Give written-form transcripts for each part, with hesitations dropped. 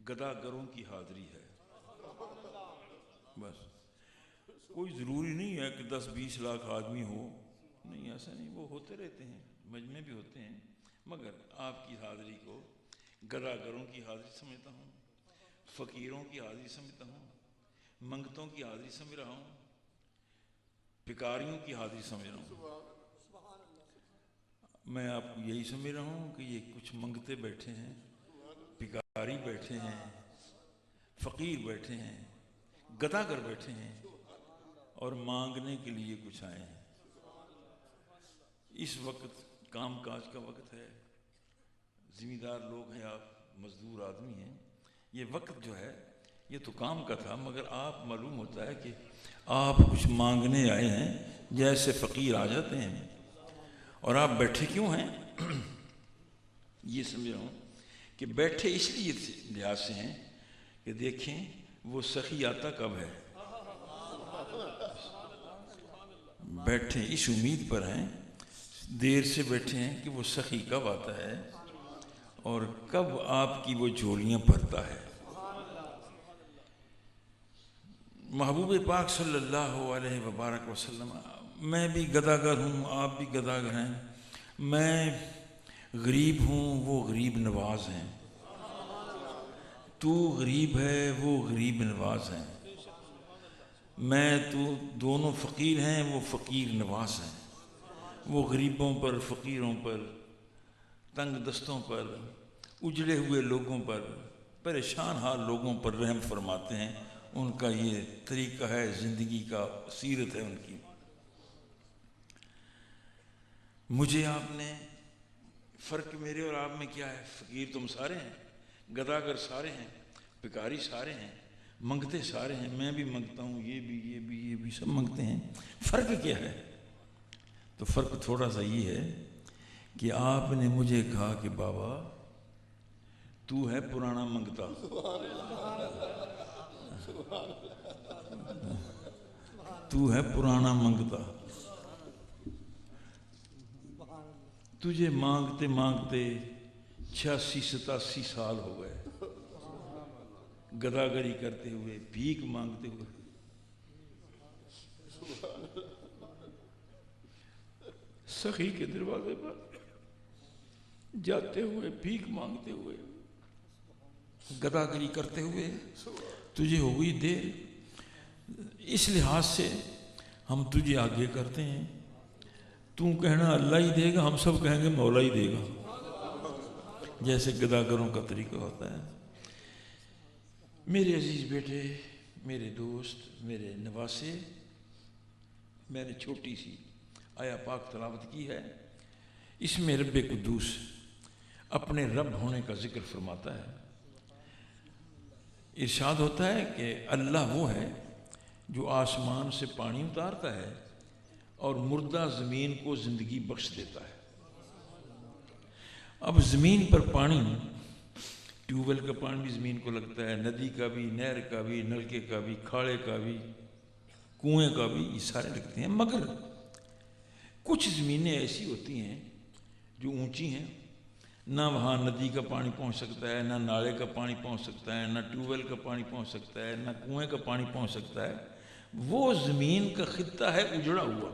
گداگروں کی حاضری ہے. بس کوئی ضروری نہیں ہے کہ 10-20 لاکھ آدمی ہو، نہیں ایسا نہیں، وہ ہوتے رہتے ہیں، مجمع بھی ہوتے ہیں، مگر آپ کی حاضری کو گداگروں کی حاضری سمجھتا ہوں، فقیروں کی حاضری سمجھتا ہوں، منگتوں کی حاضری سمجھ رہا ہوں، بھکاریوں کی حاضری سمجھ رہا ہوں. میں آپ کو یہی سمجھ رہا ہوں کہ یہ کچھ منگتے بیٹھے ہیں، بھکاری بیٹھے ہیں، فقیر بیٹھے ہیں، گداگر بیٹھے ہیں اور مانگنے کے لیے کچھ آئے ہیں. اس وقت کام کاج کا وقت ہے، ذمہ دار لوگ ہیں، آپ مزدور آدمی ہیں، یہ وقت جو ہے یہ تو کام کا تھا، مگر آپ معلوم ہوتا ہے کہ آپ کچھ مانگنے آئے ہیں، جیسے فقیر آ جاتے ہیں. اور آپ بیٹھے کیوں ہیں؟ یہ سمجھ رہا ہوں کہ بیٹھے اس لیے لحاظ سے ہیں کہ دیکھیں وہ سخی آتا کب ہے. بیٹھے اس امید پر ہیں، دیر سے بیٹھے ہیں کہ وہ سخی کب آتا ہے اور کب آپ کی وہ جھولیاں بھرتا ہے. محبوب پاک صلی اللہ علیہ وبارک وسلم، میں بھی گداگر ہوں، آپ بھی گداگر ہیں، میں غریب ہوں، وہ غریب نواز ہیں، تو غریب ہے، وہ غریب نواز ہیں، میں تو دونوں فقیر ہیں، وہ فقیر نواز ہیں. وہ غریبوں پر، فقیروں پر، تنگ دستوں پر، اجڑے ہوئے لوگوں پر، پریشان حال لوگوں پر رحم فرماتے ہیں. ان کا یہ طریقہ ہے زندگی کا، سیرت ہے ان کی. مجھے آپ نے، فرق میرے اور آپ میں کیا ہے؟ فقیر تم سارے ہیں، گداگر سارے ہیں، بھکاری سارے ہیں، منگتے سارے ہیں، میں بھی منگتا ہوں، یہ بھی سب منگتے ہیں. فرق کیا ہے؟ تو فرق تھوڑا سا یہ ہے کہ آپ نے مجھے کہا کہ بابا تو ہے پرانا منگتا، تو ہے پرانا منگتا، تجھے مانگتے مانگتے 86-87 سال ہو گئے، گداگری کرتے ہوئے، بھیک مانگتے ہوئے. سخی کے دروازے پر جاتے ہوئے، بھیک مانگتے ہوئے، گداگری کرتے ہوئے تجھے ہو گئی دیر. اس لحاظ سے ہم تجھے آگے کرتے ہیں، تو کہنا اللہ ہی دے گا، ہم سب کہیں گے مولا ہی دے گا، جیسے گداگروں کا طریقہ ہوتا ہے. میرے عزیز بیٹے، میرے دوست، میرے نواسے، میں نے چھوٹی سی آیا پاک تلاوت کی ہے. اس میں رب قدوس اپنے رب ہونے کا ذکر فرماتا ہے. ارشاد ہوتا ہے کہ اللہ وہ ہے جو آسمان سے پانی اتارتا ہے اور مردہ زمین کو زندگی بخش دیتا ہے. اب زمین پر پانی، ٹیوب ویل کا پانی بھی زمین کو لگتا ہے، ندی کا بھی، نہر کا بھی، نلکے کا بھی، کھاڑے کا بھی، کنویں کا بھی، یہ سارے لگتے ہیں. مگر کچھ زمینیں ایسی ہوتی ہیں جو اونچی ہیں، نہ وہاں ندی کا پانی پہنچ سکتا ہے، نہ نالے کا پانی پہنچ سکتا ہے، نہ ٹیوب ویل کا پانی پہنچ سکتا ہے، نہ کنویں کا پانی پہنچ سکتا ہے. وہ زمین کا خطہ ہے اجڑا ہوا،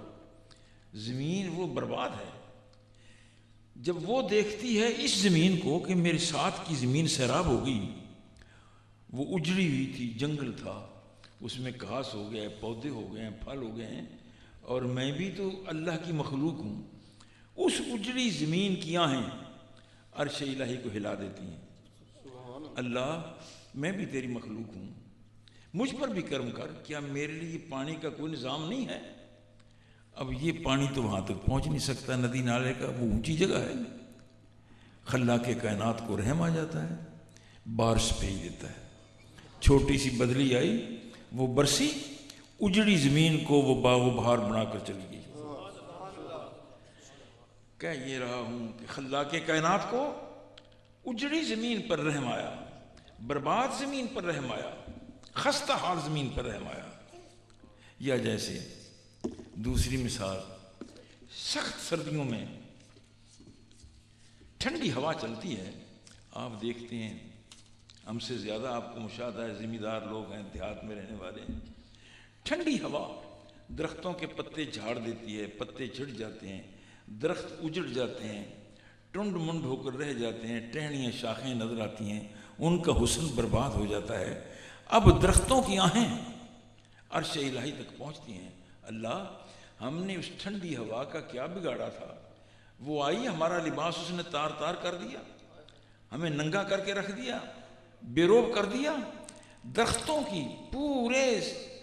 زمین وہ برباد ہے. جب وہ دیکھتی ہے اس زمین کو کہ میرے ساتھ کی زمین سیراب ہو گئی، وہ اجڑی ہوئی تھی، جنگل تھا، اس میں گھاس ہو گیا ہے، پودے ہو گئے ہیں، پھل ہو گئے ہیں، اور میں بھی تو اللہ کی مخلوق ہوں. اس اجڑی زمین کی آہیں عرش الہی کو ہلا دیتی ہیں. اللہ میں بھی تیری مخلوق ہوں، مجھ پر بھی کرم کر، کیا میرے لیے پانی کا کوئی نظام نہیں ہے؟ اب یہ پانی تو وہاں تک پہنچ نہیں سکتا، ندی نالے کا، وہ اونچی جگہ ہے. خلاق کائنات کو رحم آ جاتا ہے، بارش بھیج دیتا ہے. چھوٹی سی بدلی آئی، وہ برسی، اجڑی زمین کو وہ باغ و بہار بنا کر چلی گئی. کہہ یہ رہا ہوں کہ خلاق کائنات کو اجڑی زمین پر رحم آیا، برباد زمین پر رحم آیا، خستہ حال زمین پر رحم آیا. یا جیسے دوسری مثال، سخت سردیوں میں ٹھنڈی ہوا چلتی ہے، آپ دیکھتے ہیں ہم سے زیادہ آپ کو مشاہدہ ہے، زمیندار لوگ ہیں، دیہات میں رہنے والے ہیں۔ ٹھنڈی ہوا درختوں کے پتے جھاڑ دیتی ہے، پتے جھڑ جاتے ہیں، درخت اجڑ جاتے ہیں، ٹنڈ منڈ ہو کر رہ جاتے ہیں، ٹہنیاں شاخیں نظر آتی ہیں، ان کا حسن برباد ہو جاتا ہے۔ اب درختوں کی آہیں عرش الہی تک پہنچتی ہیں۔ اللہ، ہم نے اس ٹھنڈی ہوا کا کیا بگاڑا تھا؟ وہ آئی، ہمارا لباس اس نے تار تار کر دیا، ہمیں ننگا کر کے رکھ دیا، بے روب کر دیا۔ درختوں کی، پورے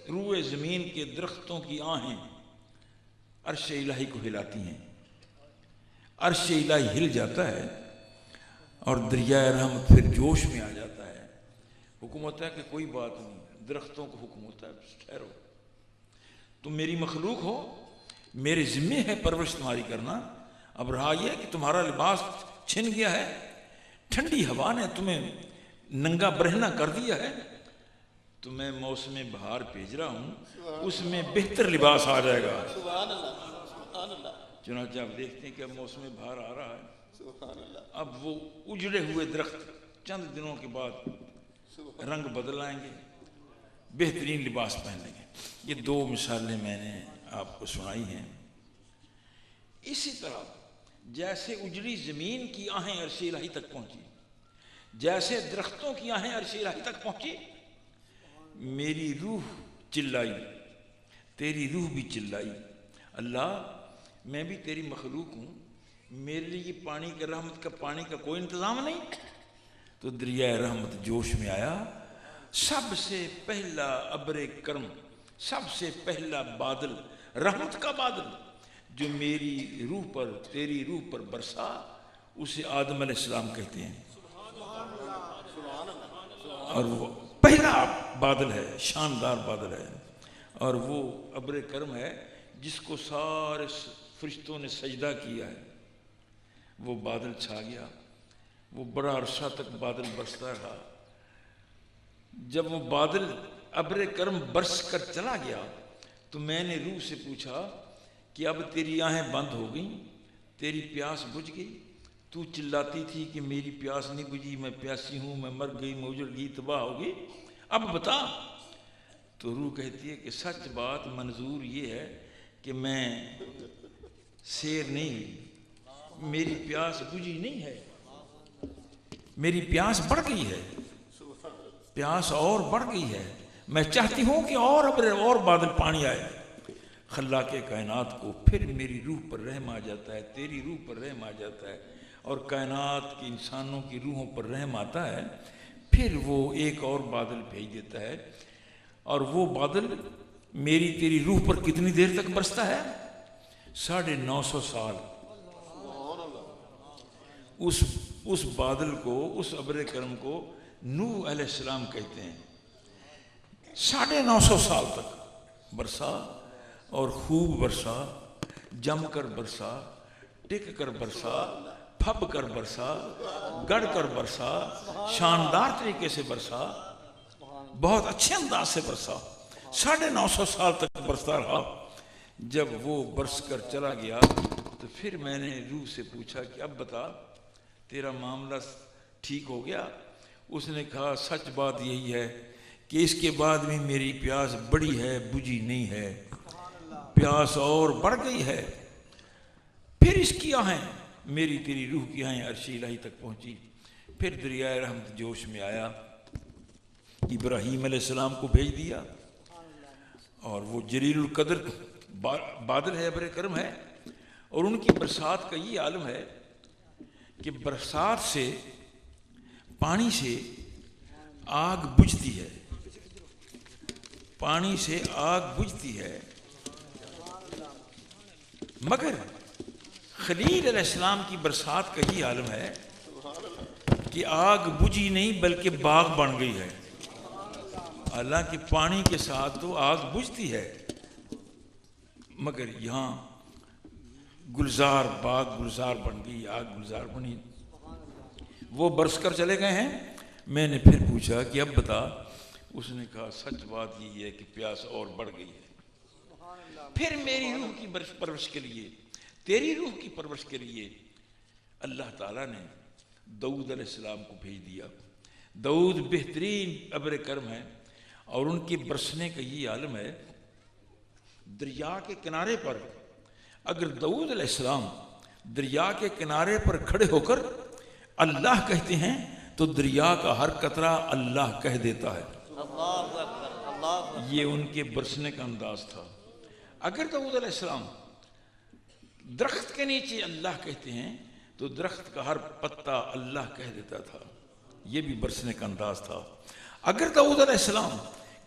روئے زمین کے درختوں کی آہیں عرش الہی کو ہلاتی ہیں۔ عرش الہی ہل جاتا ہے اور دریائے رحمت پھر جوش میں آ جاتا ہے۔ حکم ہوتا ہے کہ کوئی بات نہیں، درختوں کو حکم ہوتا ہے ٹھہرو، تم میری مخلوق ہو، میرے ذمے ہے پرورش تمہاری کرنا۔ اب رہا یہ کہ تمہارا لباس چھن گیا ہے، ٹھنڈی ہوا نے تمہیں ننگا برہنہ کر دیا ہے، تو میں موسم بہار بھیج رہا ہوں، اس میں بہتر لباس آ جائے گا۔ چنانچہ آپ دیکھتے ہیں کہ اب موسم بہار آ رہا ہے، اب وہ اجڑے ہوئے درخت چند دنوں کے بعد رنگ بدل آئیں گے، بہترین لباس پہن لیں گے۔ یہ دو مثالیں میں نے آپ کو سنائی ہیں۔ اسی طرح جیسے اجڑی زمین کی آہیں عرش الہی تک پہنچی، جیسے درختوں کی آہیں عرش الہی تک پہنچی، میری روح چلائی، تیری روح بھی چلائی، اللہ میں بھی تیری مخلوق ہوں، میرے لیے پانی کا، رحمت کا پانی کا کوئی انتظام نہیں۔ تو دریائے رحمت جوش میں آیا۔ سب سے پہلا ابر کرم، سب سے پہلا بادل، رحمت کا بادل جو میری روح پر، تیری روح پر برسا، اسے آدم علیہ السلام کہتے ہیں۔ اور وہ پہلا بادل ہے، شاندار بادل ہے، اور وہ ابر کرم ہے جس کو سارے فرشتوں نے سجدہ کیا ہے۔ وہ بادل چھا گیا، وہ بڑا عرصہ تک بادل برستا رہا۔ جب وہ بادل ابر کرم برس کر چلا گیا تو میں نے روح سے پوچھا کہ اب تیری آہیں بند ہو گئیں، تیری پیاس بجھ گئی، تو چلاتی تھی کہ میری پیاس نہیں بجھی، میں پیاسی ہوں، میں مر گئی، میں اجڑ گئی، تباہ ہو گئی، اب بتا۔ تو روح کہتی ہے کہ سچ بات منظور یہ ہے کہ میں سیر نہیں ہوئی، میری پیاس بجھی نہیں ہے، میری پیاس بڑھ گئی ہے، پیاس اور بڑھ گئی ہے، میں چاہتی ہوں کہ اور بادل پانی آئے۔ خلاق کائنات کو پھر میری روح پر رحم آ جاتا ہے، تیری روح پر رحم آ جاتا ہے، اور کائنات کی انسانوں کی روحوں پر رحم آتا ہے، پھر وہ ایک اور بادل بھیج دیتا ہے، اور وہ بادل میری تیری روح پر کتنی دیر تک برستا ہے؟ 950 سال۔ اس بادل کو، اس ابر کرم کو نوح علیہ السلام کہتے ہیں۔ 950 سال تک برسا، اور خوب برسا، جم کر برسا، ٹک کر برسا، پھب کر برسا، گڑ کر برسا، شاندار طریقے سے برسا، بہت اچھے انداز سے برسا، 950 سال تک برستا رہا۔ جب وہ برس کر چلا گیا تو پھر میں نے روح سے پوچھا کہ اب بتا، تیرا معاملہ ٹھیک ہو گیا؟ اس نے کہا سچ بات یہی ہے کہ اس کے بعد بھی میری پیاس بڑی ہے، بجھی نہیں ہے، پیاس اور بڑھ گئی ہے۔ پھر اس کی آہیں، میری تیری روح کی آہیں عرش الہی تک پہنچی۔ پھر دریائے رحمت جوش میں آیا، ابراہیم علیہ السلام کو بھیج دیا، اور وہ جلیل القدر بادل ہے، ابر کرم ہے، اور ان کی برسات کا یہ عالم ہے کہ برسات سے، پانی سے آگ بجھتی ہے، پانی سے آگ بجھتی ہے، مگر خلیل علیہ السلام کی برسات کا یہ عالم ہے کہ آگ بجھی نہیں بلکہ باغ بن گئی ہے۔ حالانکہ پانی کے ساتھ تو آگ بجھتی ہے، مگر یہاں گلزار، باغ گلزار بن گئی، آگ گلزار بنی۔ وہ برس کر چلے گئے ہیں۔ میں نے پھر پوچھا کہ اب بتا، اس نے کہا سچ بات یہی ہے کہ پیاس اور بڑھ گئی ہے۔ پھر میری روح کی پرورش کے لیے، تیری روح کی پرورش کے لیے اللہ تعالیٰ نے داؤد علیہ السلام کو بھیج دیا۔ داؤد بہترین ابر کرم ہے، اور ان کے برسنے کا یہ عالم ہے، دریا کے کنارے پر اگر داؤد علیہ السلام دریا کے کنارے پر کھڑے ہو کر اللہ کہتے ہیں تو دریا کا ہر قطرہ اللہ کہہ دیتا ہے۔ اللہ اکبر، اللہ اکبر۔ یہ ان کے برسنے کا انداز تھا۔ اگر داؤد علیہ السلام درخت کے نیچے اللہ کہتے ہیں تو درخت کا ہر پتا اللہ کہہ دیتا تھا، یہ بھی برسنے کا انداز تھا۔ اگر داؤد علیہ السلام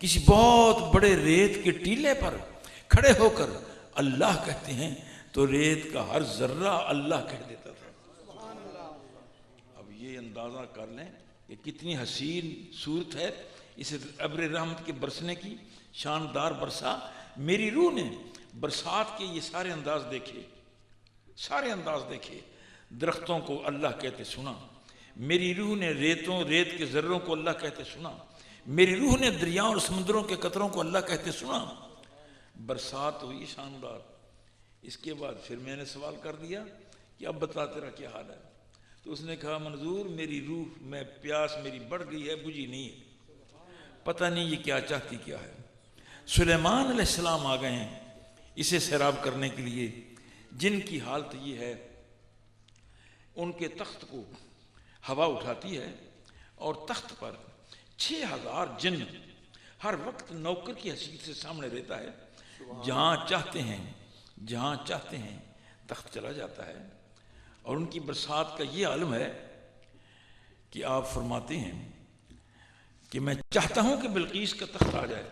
کسی بہت بڑے ریت کے ٹیلے پر کھڑے ہو کر اللہ کہتے ہیں تو ریت کا ہر ذرہ اللہ کہہ دیتا تھا۔ اب یہ اندازہ کر لیں کہ کتنی حسین صورت ہے اس ابر رحمت کے برسنے کی، شاندار برسا۔ میری روح نے برسات کے یہ سارے انداز دیکھے، سارے انداز دیکھے۔ درختوں کو اللہ کہتے سنا، میری روح نے ریت کے ذروں کو اللہ کہتے سنا، میری روح نے دریاؤں اور سمندروں کے قطروں کو اللہ کہتے سنا۔ برسات ہوئی شاندار۔ اس کے بعد پھر میں نے سوال کر دیا کہ اب بتا تیرا کیا حال ہے؟ تو اس نے کہا منظور میری روح میں پیاس میری بڑھ گئی ہے، بجھی نہیں ہے، پتہ نہیں یہ کیا چاہتی کیا ہے۔ سلیمان علیہ السلام آ گئے ہیں اسے سیراب کرنے کے لیے، جن کی حالت یہ ہے ان کے تخت کو ہوا اٹھاتی ہے اور تخت پر 6000 جن ہر وقت نوکر کی حیثیت سے سامنے رہتا ہے، جہاں چاہتے ہیں تخت چلا جاتا ہے۔ اور ان کی برسات کا یہ عالم ہے کہ آپ فرماتے ہیں کہ میں چاہتا ہوں کہ بلقیس کا تخت آ جائے۔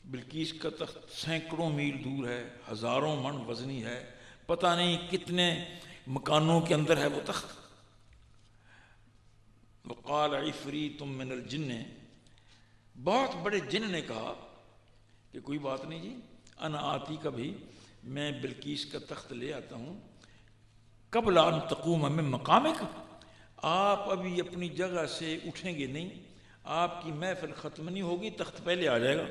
بلقیس کا تخت سینکڑوں میل دور ہے، ہزاروں من وزنی ہے، پتہ نہیں کتنے مکانوں کے اندر ہے وہ تخت۔ وقال عفریت من الجن، بہت بڑے جن نے کہا کہ کوئی بات نہیں جی، انا آتی کا بھی میں بلقیس کا تخت لے آتا ہوں، قبل ان تقوم من مقامک، آپ ابھی اپنی جگہ سے اٹھیں گے نہیں، آپ کی محفل ختم نہیں ہوگی، تخت پہلے آ جائے گا۔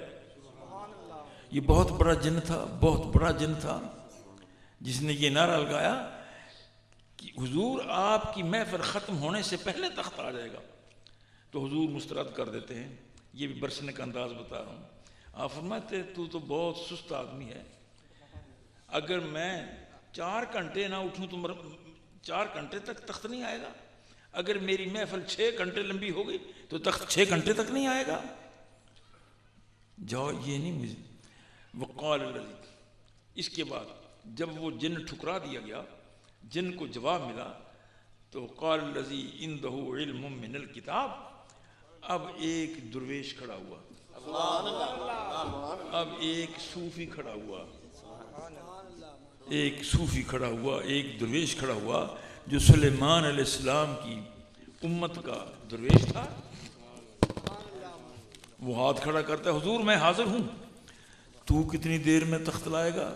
یہ بہت بڑا جن تھا، بہت بڑا جن تھا، جس نے یہ نعرہ لگایا کہ حضور آپ کی محفل ختم ہونے سے پہلے تخت آ جائے گا۔ تو حضور مسترد کر دیتے ہیں۔ یہ بھی برسنے کا انداز بتا رہا ہوں۔ آپ فرماتے تو بہت سست آدمی ہے، اگر میں 4 گھنٹے نہ اٹھوں تو 4 گھنٹے تک تخت نہیں آئے گا، اگر میری محفل 6 گھنٹے لمبی ہو گئی تو تخت 6 گھنٹے تک نہیں آئے گا۔ جاؤ، یہ نہیں مجھے وقال الذی، اس کے بعد جب وہ جن ٹھکرا دیا گیا، جن کو جواب ملا، تو قال الذی عنده علم من الکتاب، اب ایک درویش کھڑا ہوا، اب ایک صوفی کھڑا ہوا، ایک صوفی کھڑا ہوا، ایک درویش کھڑا ہوا جو سلیمان علیہ السلام کی امت کا درویش تھا۔ وہ ہاتھ کھڑا کرتا ہے، حضور میں حاضر ہوں، تو کتنی دیر میں تخت لائے گا؟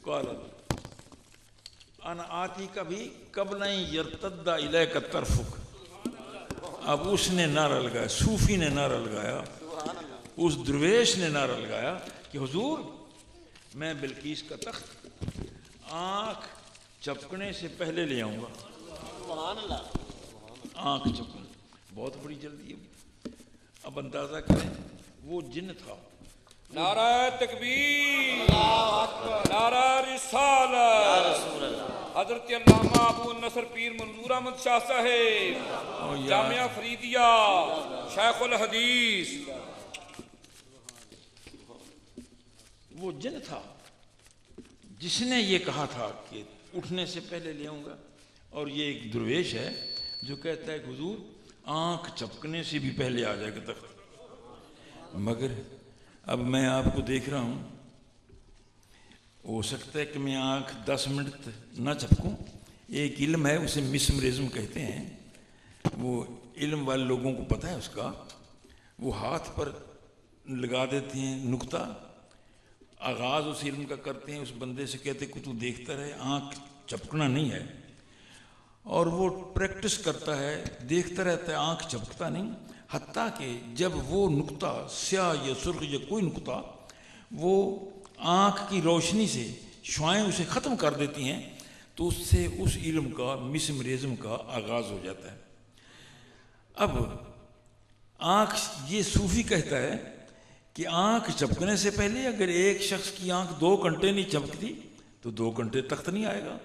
قال انا آتی کا بھی قبل ان یرتد الیک طرفک۔ اب اس نے نعرہ لگایا، صوفی نے نعرہ لگایا، اس درویش نے نعرہ لگایا کہ حضور میں بلقیس کا تخت آنکھ چپکنے سے پہلے لے آؤں گا۔ آنکھ چپکنے، بہت بڑی جلدی ہے۔ اب اندازہ کریں وہ جن تھا۔ نعرہ تکبیر، نعرہ رسالت، حضرت علامہ ابو نصر پیر منظور احمد شاہ صاحب، جامعہ فریدیہ، شیخ الحدیث۔ وہ جن تھا جس نے یہ کہا تھا کہ اٹھنے سے پہلے لے آؤں گا، اور یہ ایک درویش ہے جو کہتا ہے کہ حضور آنکھ چپکنے سے بھی پہلے آ جائے گا تخت۔ مگر اب میں آپ کو دیکھ رہا ہوں، ہو سکتا ہے کہ میں آنکھ 10 منٹ نہ چپکوں۔ ایک علم ہے، اسے مسمرزم کہتے ہیں، وہ علم والے لوگوں کو پتہ ہے اس کا۔ وہ ہاتھ پر لگا دیتے ہیں نقطہ، آغاز اس علم کا کرتے ہیں، اس بندے سے کہتے کہ تو دیکھتا رہے، آنکھ چپکنا نہیں ہے، اور وہ پریکٹس کرتا ہے، دیکھتا رہتا ہے، آنکھ چپکتا نہیں، حتیٰ کہ جب وہ نقطہ سیاہ یا سرخ یا کوئی نقطہ وہ آنکھ کی روشنی سے شعائیں اسے ختم کر دیتی ہیں تو اس سے اس علم کا مسمرزم کا آغاز ہو جاتا ہے۔ اب آنکھ، یہ صوفی کہتا ہے کہ آنکھ چمکنے سے پہلے اگر ایک شخص کی آنکھ 2 گھنٹے نہیں چمکتی تو 2 گھنٹے تخت نہیں آئے گا۔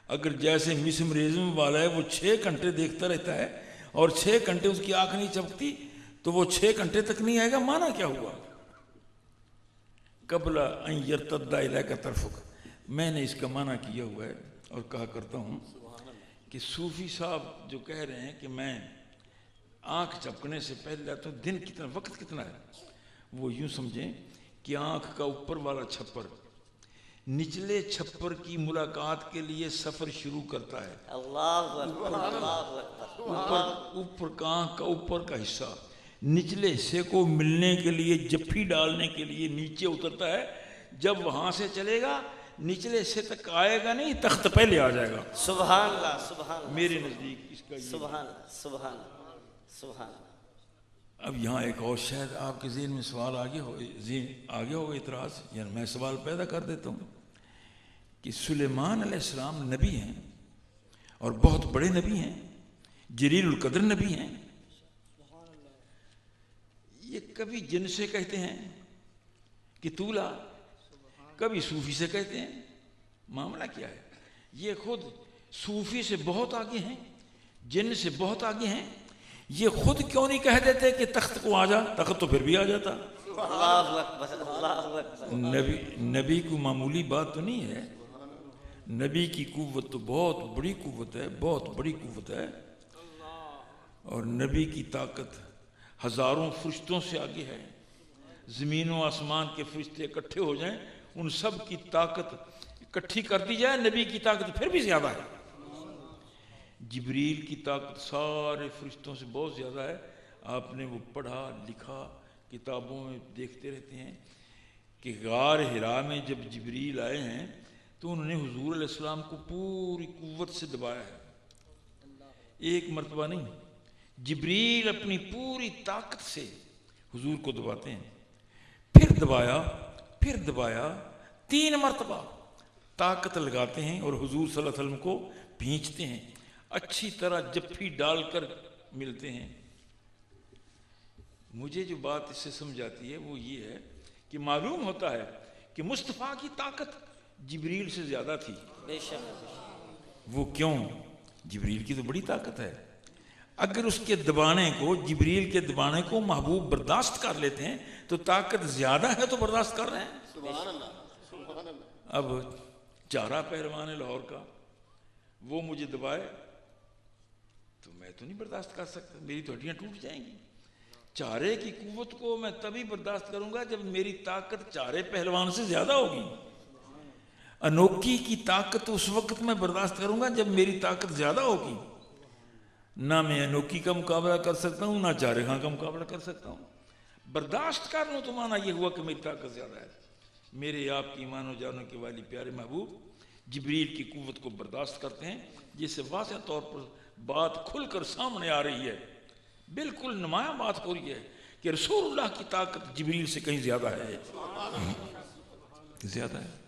اگر جیسے مسمرزم والا ہے وہ 6 گھنٹے دیکھتا رہتا ہے اور 6 گھنٹے اس کی آنکھ نہیں چمکتی تو وہ 6 گھنٹے تک نہیں آئے گا۔ معنی کیا ہوا؟ قبل ان یرتد الیک طرفک، میں نے اس کا معنی کیا ہوا ہے اور کہا کرتا ہوں کہ صوفی صاحب جو کہہ رہے ہیں کہ میں آنکھ چمکنے سے پہلے تو دن کتنا، وقت کتنا ہے، وہ یوں سمجھیں کہ آنکھ کا اوپر والا چھپر نچلے چھپر کی ملاقات کے لیے سفر شروع کرتا ہے۔ اللہ اکبر، اللہ اکبر۔ اوپر کا آنکھ کا اوپر کا حصہ نچلے حصے کو ملنے کے لیے، جپھی ڈالنے کے لیے نیچے اترتا ہے۔ جب وہاں سے چلے گا نچلے حصے تک آئے گا نہیں، تخت پہلے آ جائے گا۔ سبحان اللہ، سبحان اللہ، میرے نزدیک اس کا یہ۔ سبحان اللہ، سبحان اللہ، سبحان اللہ۔ اب یہاں ایک اور شاید آپ کے ذہن میں سوال آگے ہوگا، اعتراض، یعنی میں سوال پیدا کر دیتا ہوں کہ سلیمان علیہ السلام نبی ہیں اور بہت بڑے نبی ہیں، جلیل القدر نبی ہیں، یہ کبھی جن سے کہتے ہیں کہ تولا، کبھی صوفی سے کہتے ہیں، معاملہ کیا ہے؟ یہ خود صوفی سے بہت آگے ہیں، جن سے بہت آگے ہیں، یہ خود کیوں نہیں کہہ دیتے کہ تخت کو آ جا؟ تخت تو پھر بھی آ جاتا۔ اللہ اکبر، اللہ اکبر۔ نبی کو معمولی بات تو نہیں ہے، نبی کی قوت تو بہت بڑی قوت ہے، بہت بڑی قوت ہے، اور نبی کی طاقت ہزاروں فرشتوں سے آگے ہے۔ زمین و آسمان کے فرشتے اکٹھے ہو جائیں، ان سب کی طاقت اکٹھی کر دی جائے، نبی کی طاقت پھر بھی زیادہ ہے۔ جبریل کی طاقت سارے فرشتوں سے بہت زیادہ ہے۔ آپ نے وہ پڑھا لکھا، کتابوں میں دیکھتے رہتے ہیں کہ غار حرا میں جب جبریل آئے ہیں تو انہوں نے حضور علیہ السلام کو پوری قوت سے دبایا ہے، ایک مرتبہ نہیں، جبریل اپنی پوری طاقت سے حضور کو دباتے ہیں، پھر دبایا 3 مرتبہ طاقت لگاتے ہیں اور حضور صلی اللہ علیہ وسلم کو بھینچتے ہیں، اچھی طرح جپھی ڈال کر ملتے ہیں۔ مجھے جو بات اس سے سمجھ آتی ہے وہ یہ ہے کہ معلوم ہوتا ہے کہ مصطفیٰ کی طاقت جبریل سے زیادہ تھی۔ بے شک۔ وہ کیوں؟ جبریل کی تو بڑی طاقت ہے، اگر اس کے دبانے کو، جبریل کے دبانے کو محبوب برداشت کر لیتے ہیں تو طاقت زیادہ ہے تو برداشت کر رہے ہیں۔ سبحان اللہ، سبحان اللہ۔ اب چارہ پہلوان ہے لاہور کا، وہ مجھے دبائے تو میں تو نہیں برداشت کر سکتا، میری تو ہڈیاں ٹوٹ جائیں گی۔ چارے کی قوت کو میں تبھی برداشت کروں گا جب میری طاقت چارے پہلوان سے زیادہ ہوگی۔ انوکھی کی طاقت اس وقت میں برداشت کروں گا جب میری طاقت زیادہ ہوگی۔ نہ میں انوکھی کا مقابلہ کر سکتا ہوں، نہ چارے خاں کا مقابلہ کر سکتا ہوں۔ برداشت کر لوں تو معنی یہ ہوا کہ میری طاقت زیادہ ہے۔ میرے آپ کی ایمان و جانوں کے والی پیارے محبوب جبریل کی قوت کو برداشت کرتے ہیں، جس سے واضح طور پر بات کھل کر سامنے آ رہی ہے، بالکل نمایاں بات ہو رہی ہے کہ رسول اللہ کی طاقت جبریل سے کہیں زیادہ ہے، زیادہ ہے۔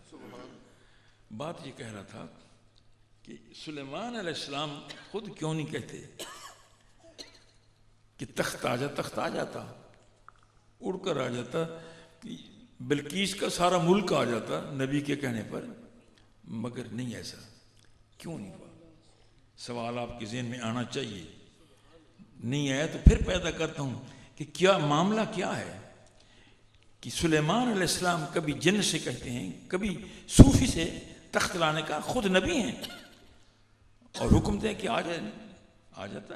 بات یہ کہہ رہا تھا کہ سلیمان علیہ السلام خود کیوں نہیں کہتے کہ تخت آ جا، تخت آ جاتا، اڑ کر آ جاتا، بلقیس کا سارا ملک آ جاتا نبی کے کہنے پر، مگر نہیں ایسا کیوں نہیں ہوا؟ سوال آپ کے ذہن میں آنا چاہیے، نہیں آیا تو پھر پیدا کرتا ہوں کہ کیا معاملہ کیا ہے کہ سلیمان علیہ السلام کبھی جن سے کہتے ہیں، کبھی صوفی سے تخت لانے کا، خود نبی ہیں اور حکم دیں کہ آ جائے، آ جاتا۔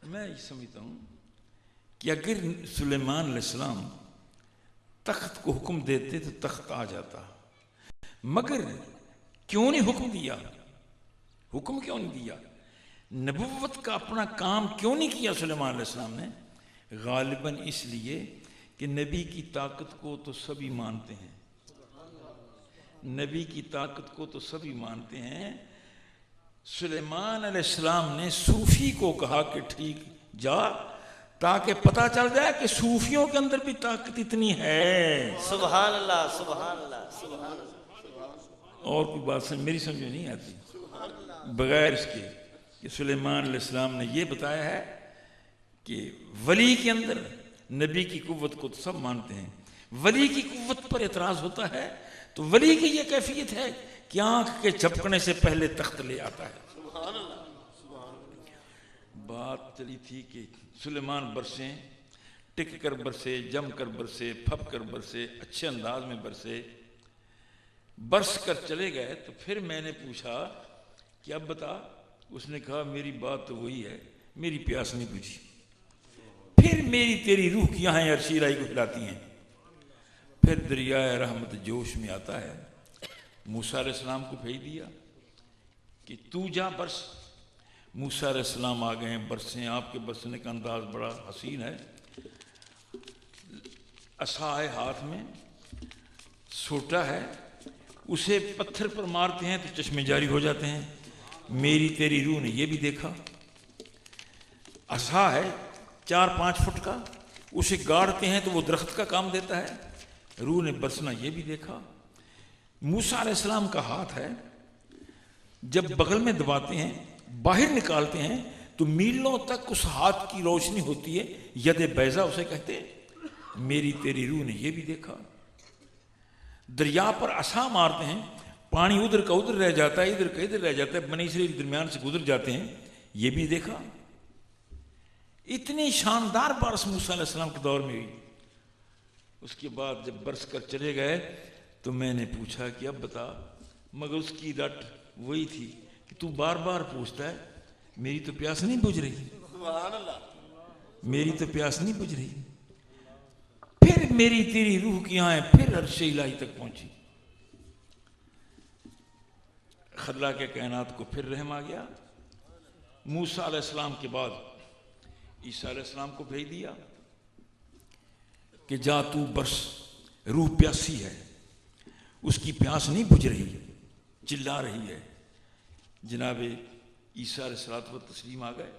میں یہ سمجھتا ہوں کہ اگر سلیمان علیہ السلام تخت کو حکم دیتے تو تخت آ جاتا، مگر کیوں نہیں حکم دیا؟ حکم کیوں نہیں دیا؟ نبوت کا اپنا کام کیوں نہیں کیا سلیمان علیہ السلام نے؟ غالباً اس لیے کہ نبی کی طاقت کو تو سبھی مانتے ہیں، نبی کی طاقت کو تو سبھی مانتے ہیں۔ سلیمان علیہ السلام نے صوفی کو کہا کہ ٹھیک جا، تاکہ پتہ چل جائے کہ صوفیوں کے اندر بھی طاقت اتنی ہے۔ سبحان اللہ، سبحان اللہ، سبحان اللہ۔ اور کوئی بات میری سمجھ میں نہیں آتی۔ بغیر اس کے کہ سلیمان علیہ السلام نے یہ بتایا ہے کہ ولی کے اندر نبی کی قوت کو تو سب مانتے ہیں، ولی کی قوت پر اعتراض ہوتا ہے تو ولی کی یہ کیفیت ہے کہ آنکھ کے جھپکنے سے پہلے تخت لے آتا ہے۔ بات چلی تھی کہ سلیمان برسیں، ٹک کر برسے، جم کر برسے، پھپ کر برسے، اچھے انداز میں برسے، برس کر چلے گئے۔ تو پھر میں نے پوچھا کہ اب بتا، اس نے کہا میری بات تو وہی ہے، میری پیاس نہیں بجھی۔ پھر میری تیری روح کی آہیں عرشی رائی کو ہلاتی ہیں، پھر دریائے رحمت جوش میں آتا ہے۔ موسیٰ علیہ السلام کو بھیج دیا کہ تو جا برس۔ موسیٰ علیہ السلام آ گئے، برسیں، آپ کے برسنے کا انداز بڑا حسین ہے۔ عصا ہے ہاتھ میں، سوٹا ہے، اسے پتھر پر مارتے ہیں تو چشمے جاری ہو جاتے ہیں۔ میری تیری روح نے یہ بھی دیکھا، عصا ہے 4-5 فٹ کا، اسے گاڑتے ہیں تو وہ درخت کا کام دیتا ہے۔ روح نے برسنا یہ بھی دیکھا۔ موسیٰ علیہ السلام کا ہاتھ ہے، جب بغل میں دباتے ہیں، باہر نکالتے ہیں تو میلوں تک اس ہاتھ کی روشنی ہوتی ہے، ید بیضا اسے کہتے ہیں۔ میری تیری روح نے یہ بھی دیکھا۔ دریا پر عصا مارتے ہیں، پانی ادھر کا ادھر رہ جاتا ہے، ادھر کا ادھر رہ جاتا ہے، بنی اسرائیل درمیان سے گزر جاتے ہیں، یہ بھی دیکھا۔ اتنی شاندار بارش موسیٰ علیہ السلام کے دور میں ہوئی۔ اس کے بعد جب برس کر چلے گئے تو میں نے پوچھا کہ اب بتا، مگر اس کی رٹ وہی تھی کہ تو بار بار پوچھتا ہے میری تو پیاس نہیں بجھ رہی، میری تو پیاس نہیں بجھ رہی۔ پھر میری تیری روح کی آہیں پھر عرش الہی تک پہنچی۔ خلا کے کائنات کو پھر رحم آ گیا۔ موسیٰ علیہ السلام کے بعد عیسیٰ علیہ السلام کو بھیج دیا کہ جا تو برس، روح پیاسی ہے، اس کی پیاس نہیں بجھ رہی، چلا رہی ہے۔ جناب عیسیٰ علیہ الصلوۃ والتسلیم آ گئے۔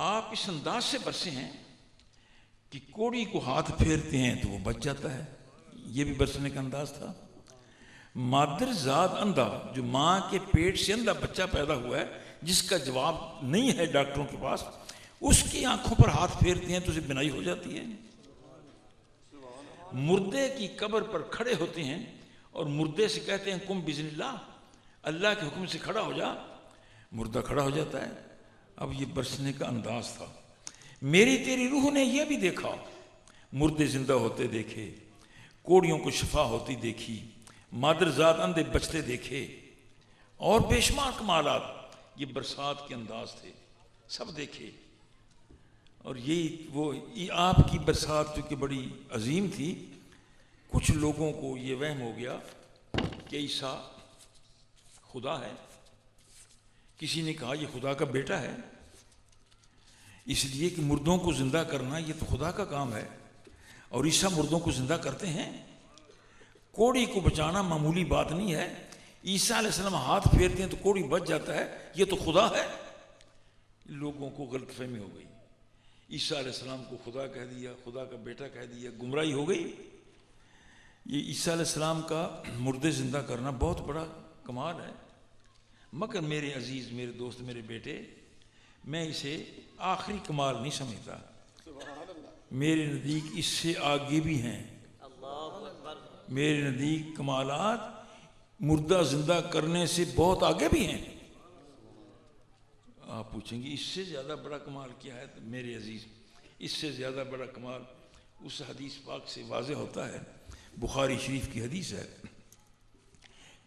آپ اس انداز سے برسے ہیں کہ کوڑی کو ہاتھ پھیرتے ہیں تو وہ بچ جاتا ہے، یہ بھی برسنے کا انداز تھا۔ مادر زاد اندھا، جو ماں کے پیٹ سے اندھا بچہ پیدا ہوا ہے، جس کا جواب نہیں ہے ڈاکٹروں کے پاس، اس کی آنکھوں پر ہاتھ پھیرتے ہیں تو اسے بینائی ہو جاتی ہے۔ مردے کی قبر پر کھڑے ہوتے ہیں اور مردے سے کہتے ہیں قم بإذن اللہ، اللہ کے حکم سے کھڑا ہو جا، مردہ کھڑا ہو جاتا ہے۔ اب یہ برسنے کا انداز تھا۔ میری تیری روح نے یہ بھی دیکھا، مردے زندہ ہوتے دیکھے، کوڑیوں کو شفا ہوتی دیکھی، مادر زاد اندھے بچتے دیکھے، اور بے شمار کمالات یہ برسات کے انداز تھے، سب دیکھے۔ اور یہ آپ کی برسات جو کہ بڑی عظیم تھی، کچھ لوگوں کو یہ وہم ہو گیا کہ عیسیٰ خدا ہے۔ کسی نے کہا یہ خدا کا بیٹا ہے، اس لیے کہ مردوں کو زندہ کرنا یہ تو خدا کا کام ہے، اور عیسیٰ مردوں کو زندہ کرتے ہیں۔ کوڑی کو بچانا معمولی بات نہیں ہے، عیسیٰ علیہ السلام ہاتھ پھیرتے ہیں تو کوڑی بچ جاتا ہے، یہ تو خدا ہے۔ لوگوں کو غلط فہمی ہو گئی، عیسیٰ علیہ السلام کو خدا کہہ دیا، خدا کا بیٹا کہہ دیا، گمراہی ہو گئی۔ یہ عیسیٰ علیہ السلام کا مردے زندہ کرنا بہت بڑا کمال ہے، مگر میرے عزیز، میرے دوست، میرے بیٹے، میں اسے آخری کمال نہیں سمجھتا۔ میرے نزدیک اس سے آگے بھی ہیں۔ میرے نزدیک کمالات مردہ زندہ کرنے سے بہت آگے بھی ہیں۔ آپ پوچھیں گے اس سے زیادہ بڑا کمال کیا ہے؟ تو میرے عزیز، اس سے زیادہ بڑا کمال اس حدیث پاک سے واضح ہوتا ہے، بخاری شریف کی حدیث ہے۔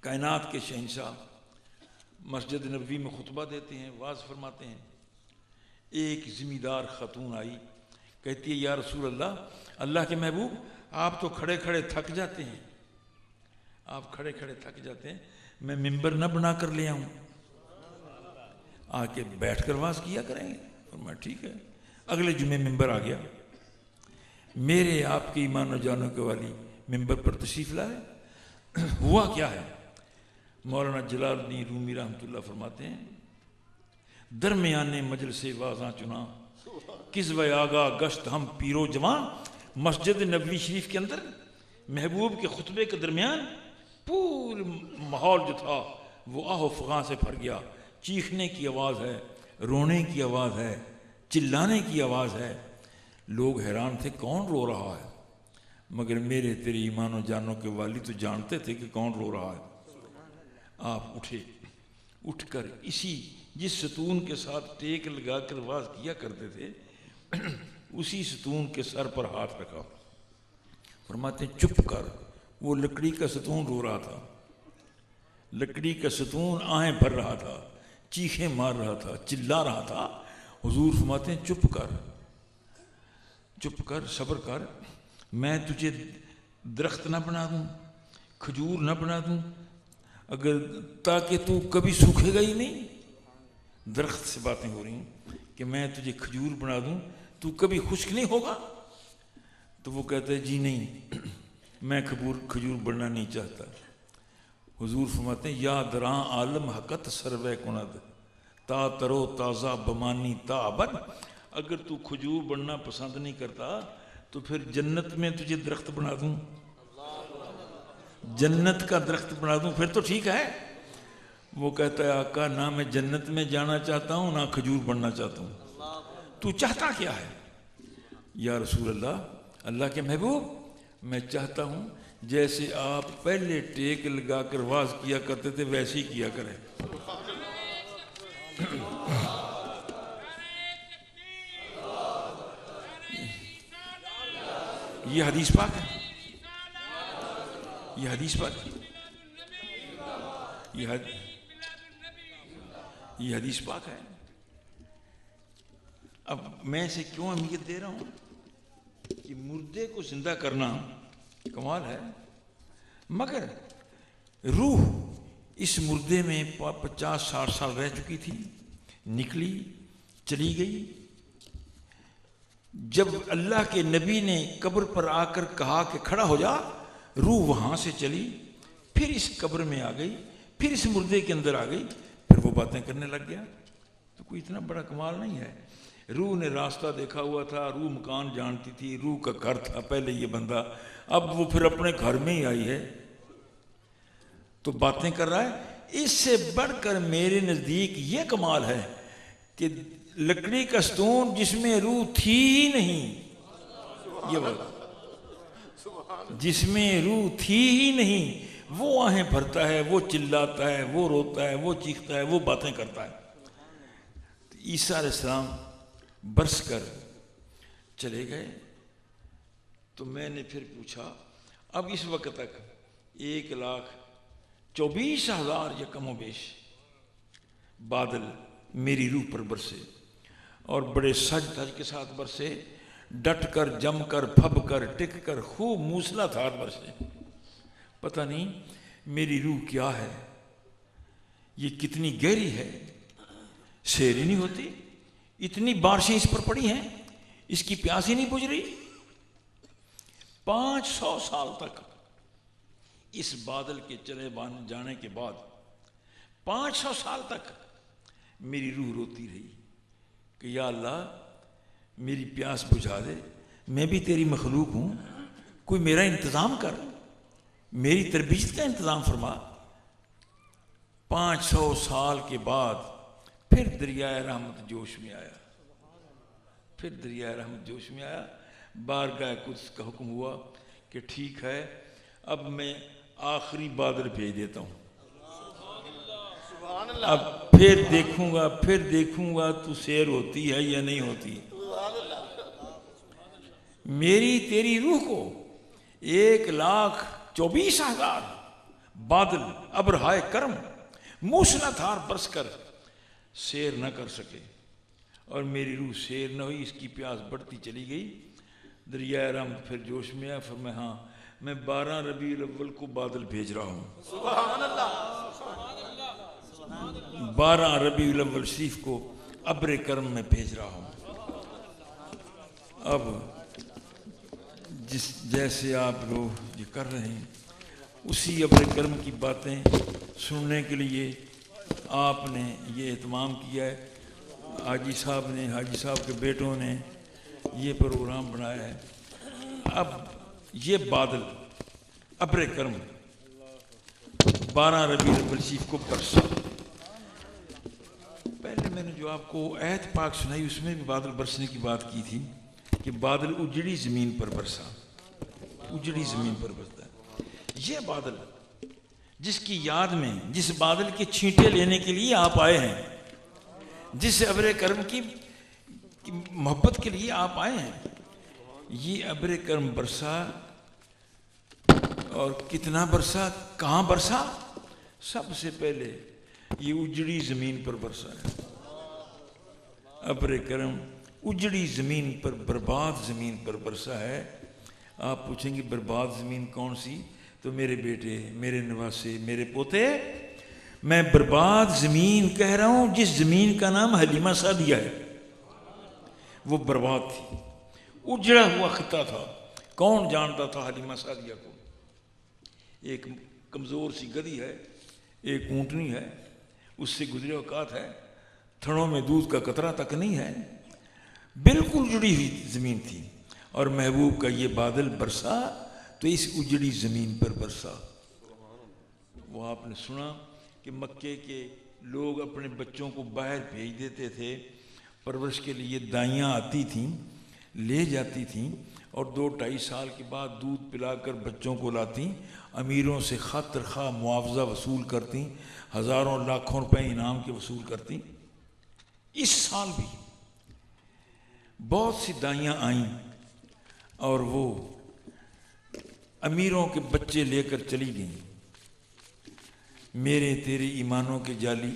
کائنات کے شہنشاہ مسجد نبوی میں خطبہ دیتے ہیں، واعظ فرماتے ہیں۔ ایک زمیندار خاتون آئی، کہتی ہے یا رسول اللہ، اللہ کے محبوب، آپ تو کھڑے کھڑے تھک جاتے ہیں، آپ کھڑے کھڑے تھک جاتے ہیں، میں ممبر نہ بنا کر لے آؤں، آ کے بیٹھ کر واعظ کیا کریں گے؟ اور میں ٹھیک ہے۔ اگلے جمعے ممبر آ گیا، میرے آپ کے ایمان و جانوں کے والی ممبر پر تشریف لائے۔ ہوا کیا ہے؟ مولانا جلال الدین رومی رحمۃ اللہ فرماتے ہیں، درمیان مجلس واضح چنا کس و آگاہ گشت ہم پیرو جوان، مسجد نبوی شریف کے اندر محبوب کے خطبے کے درمیان پورا ماحول جو تھا وہ آہ و فغاں سے بھر گیا. چیخنے کی آواز ہے, رونے کی آواز ہے, چلانے کی آواز ہے. لوگ حیران تھے کون رو رہا ہے, مگر میرے تیرے ایمان و جانوں کے والی تو جانتے تھے کہ کون رو رہا ہے. آپ اٹھے, اٹھ کر جس ستون کے ساتھ ٹیک لگا کر واز کیا کرتے تھے اسی ستون کے سر پر ہاتھ رکھا. فرماتے ہیں چپ کر. وہ لکڑی کا ستون رو رہا تھا, لکڑی کا ستون آہیں بھر رہا تھا, چیخیں مار رہا تھا, چلا رہا تھا. حضور فرماتے ہیں چپ کر, چپ کر, صبر کر. میں تجھے درخت نہ بنا دوں, کھجور نہ بنا دوں, اگر تاکہ تو کبھی سوکھے گا ہی نہیں. درخت سے باتیں ہو رہی ہیں کہ میں تجھے کھجور بنا دوں, تو کبھی خشک نہیں ہوگا. تو وہ کہتا ہے جی نہیں, میں کھجور بننا نہیں چاہتا. حضور فرماتے ہیں یا دراں عالم حقت سروے کند تا ترو تازہ بمانی تا ابد. اگر تو کھجور بننا پسند نہیں کرتا تو پھر جنت میں تجھے درخت بنا دوں, جنت کا درخت بنا دوں, پھر تو ٹھیک ہے. وہ کہتا ہے آقا نہ میں جنت میں جانا چاہتا ہوں نہ کھجور بننا چاہتا ہوں, تو چاہتا کیا ہے؟ یا رسول اللہ, اللہ کے محبوب, میں چاہتا ہوں جیسے آپ پہلے ٹیک لگا کر واز کیا کرتے تھے ویسے ہی کیا کریں. یہ حدیث پاک ہے, یہ حدیث پاک ہے, یہ حدیث پاک ہے. اب میں اسے کیوں اہمیت دے رہا ہوں کہ مردے کو زندہ کرنا کمال ہے, مگر روح اس مردے میں 50-60 سال رہ چکی تھی, نکلی چلی گئی. جب اللہ کے نبی نے قبر پر آ کر کہا کہ کھڑا ہو جا, روح وہاں سے چلی, پھر اس قبر میں آ گئی, پھر اس مردے کے اندر آ گئی, پھر وہ باتیں کرنے لگ گیا. تو کوئی اتنا بڑا کمال نہیں ہے. روح نے راستہ دیکھا ہوا تھا, روح مکان جانتی تھی, روح کا گھر تھا پہلے یہ بندہ, اب وہ پھر اپنے گھر میں ہی آئی ہے تو باتیں کر رہا ہے. اس سے بڑھ کر میرے نزدیک یہ کمال ہے کہ لکڑی کا ستون جس میں روح تھی ہی نہیں, یہ بات جس میں روح تھی ہی نہیں, وہ آہیں بھرتا ہے, وہ چلاتا ہے, وہ روتا ہے, وہ چیختا ہے, وہ باتیں کرتا ہے. عیسیٰ علیہ السلام برس کر چلے گئے. تو میں نے پھر پوچھا, اب اس وقت تک 1,24,000 یا کم و بیش بادل میری روح پر برسے, اور بڑے سج دھج کے ساتھ برسے, ڈٹ کر, جم کر, پھب کر, ٹک کر, خوب موسلا دھار برسے. پتہ نہیں میری روح کیا ہے, یہ کتنی گہری ہے, سیر ہی نہیں ہوتی. اتنی بارشیں اس پر پڑی ہیں, اس کی پیاس ہی نہیں بجھ رہی. 500 سال تک اس بادل کے چلے جانے کے بعد 500 سال تک میری روح روتی رہی کہ یا اللہ میری پیاس بجھا دے, میں بھی تیری مخلوق ہوں, کوئی میرا انتظام کر, میری تربیت کا انتظام فرما. 500 سال کے بعد پھر دریائے رحمت جوش میں آیا, پھر دریائے رحمت جوش میں آیا. بارگاہ قدس کا حکم ہوا کہ ٹھیک ہے اب میں آخری بادل بھیج دیتا ہوں, اب پھر دیکھوں گا تو سیر ہوتی ہے یا نہیں ہوتی. میری تیری روح کو 1,24,000 بادل ابرہائے کرم موسلا دھار برس کر سیر نہ کر سکے, اور میری روح سیر نہ ہوئی, اس کی پیاس بڑھتی چلی گئی. دریائے رحمت پھر جوش میں آیا, فرمایا ہاں میں 12 ربیع الاول کو بادل بھیج رہا ہوں. سبحان اللہ, 12 ربیع الاول شریف کو ابر کرم میں بھیج رہا ہوں. اب جیسے آپ لوگ یہ کر رہے ہیں اسی ابر کرم کی باتیں سننے کے لیے آپ نے یہ اہتمام کیا ہے. حاجی صاحب نے, حاجی صاحب کے بیٹوں نے یہ پروگرام بنایا ہے. اب یہ بادل ابر کرم 12 ربیع الاول شریف کو برسا. پہلے میں نے جو آپ کو آیت پاک سنائی اس میں بھی بادل برسنے کی بات کی تھی کہ بادل اجڑی زمین پر برسا، اجڑی زمین پر برستا ہے. یہ بادل جس کی یاد میں، جس بادل کے چھینٹے لینے کے لیے آپ آئے ہیں، جس ابر کرم کی محبت کے لیے آپ آئے ہیں، یہ ابر کرم برسا. اور کتنا برسا، کہاں برسا؟ سب سے پہلے یہ اجڑی زمین پر برسا ہے. ابر کرم اجڑی زمین پر، برباد زمین پر برسا ہے. آپ پوچھیں گے برباد زمین کون سی؟ تو میرے بیٹے، میرے نواسے، میرے پوتے، میں برباد زمین کہہ رہا ہوں جس زمین کا نام حلیمہ سعدیہ ہے. وہ برباد تھی، اجڑا ہوا خطہ تھا. کون جانتا تھا حلیمہ سعدیہ کو؟ ایک کمزور سی گدھی ہے، ایک اونٹنی ہے، اس سے گزرے اوقات ہے، تھڑوں میں دودھ کا قطرہ تک نہیں ہے، بالکل جڑی ہوئی زمین تھی. اور محبوب کا یہ بادل برسا تو اس اجڑی زمین پر برسا. وہ آپ نے سنا کہ مکے کے لوگ اپنے بچوں کو باہر بھیج دیتے تھے پرورش کے لیے. دائیاں آتی تھیں، لے جاتی تھیں، اور 2-2.5 سال کے بعد دودھ پلا کر بچوں کو لاتی، امیروں سے خاطر خواہ معاوضہ وصول کرتی، ہزاروں لاکھوں روپے انعام کے وصول کرتی. اس سال بھی بہت سی دائیاں آئیں اور وہ امیروں کے بچے لے کر چلی گئیں. میرے تیرے ایمانوں کے جالی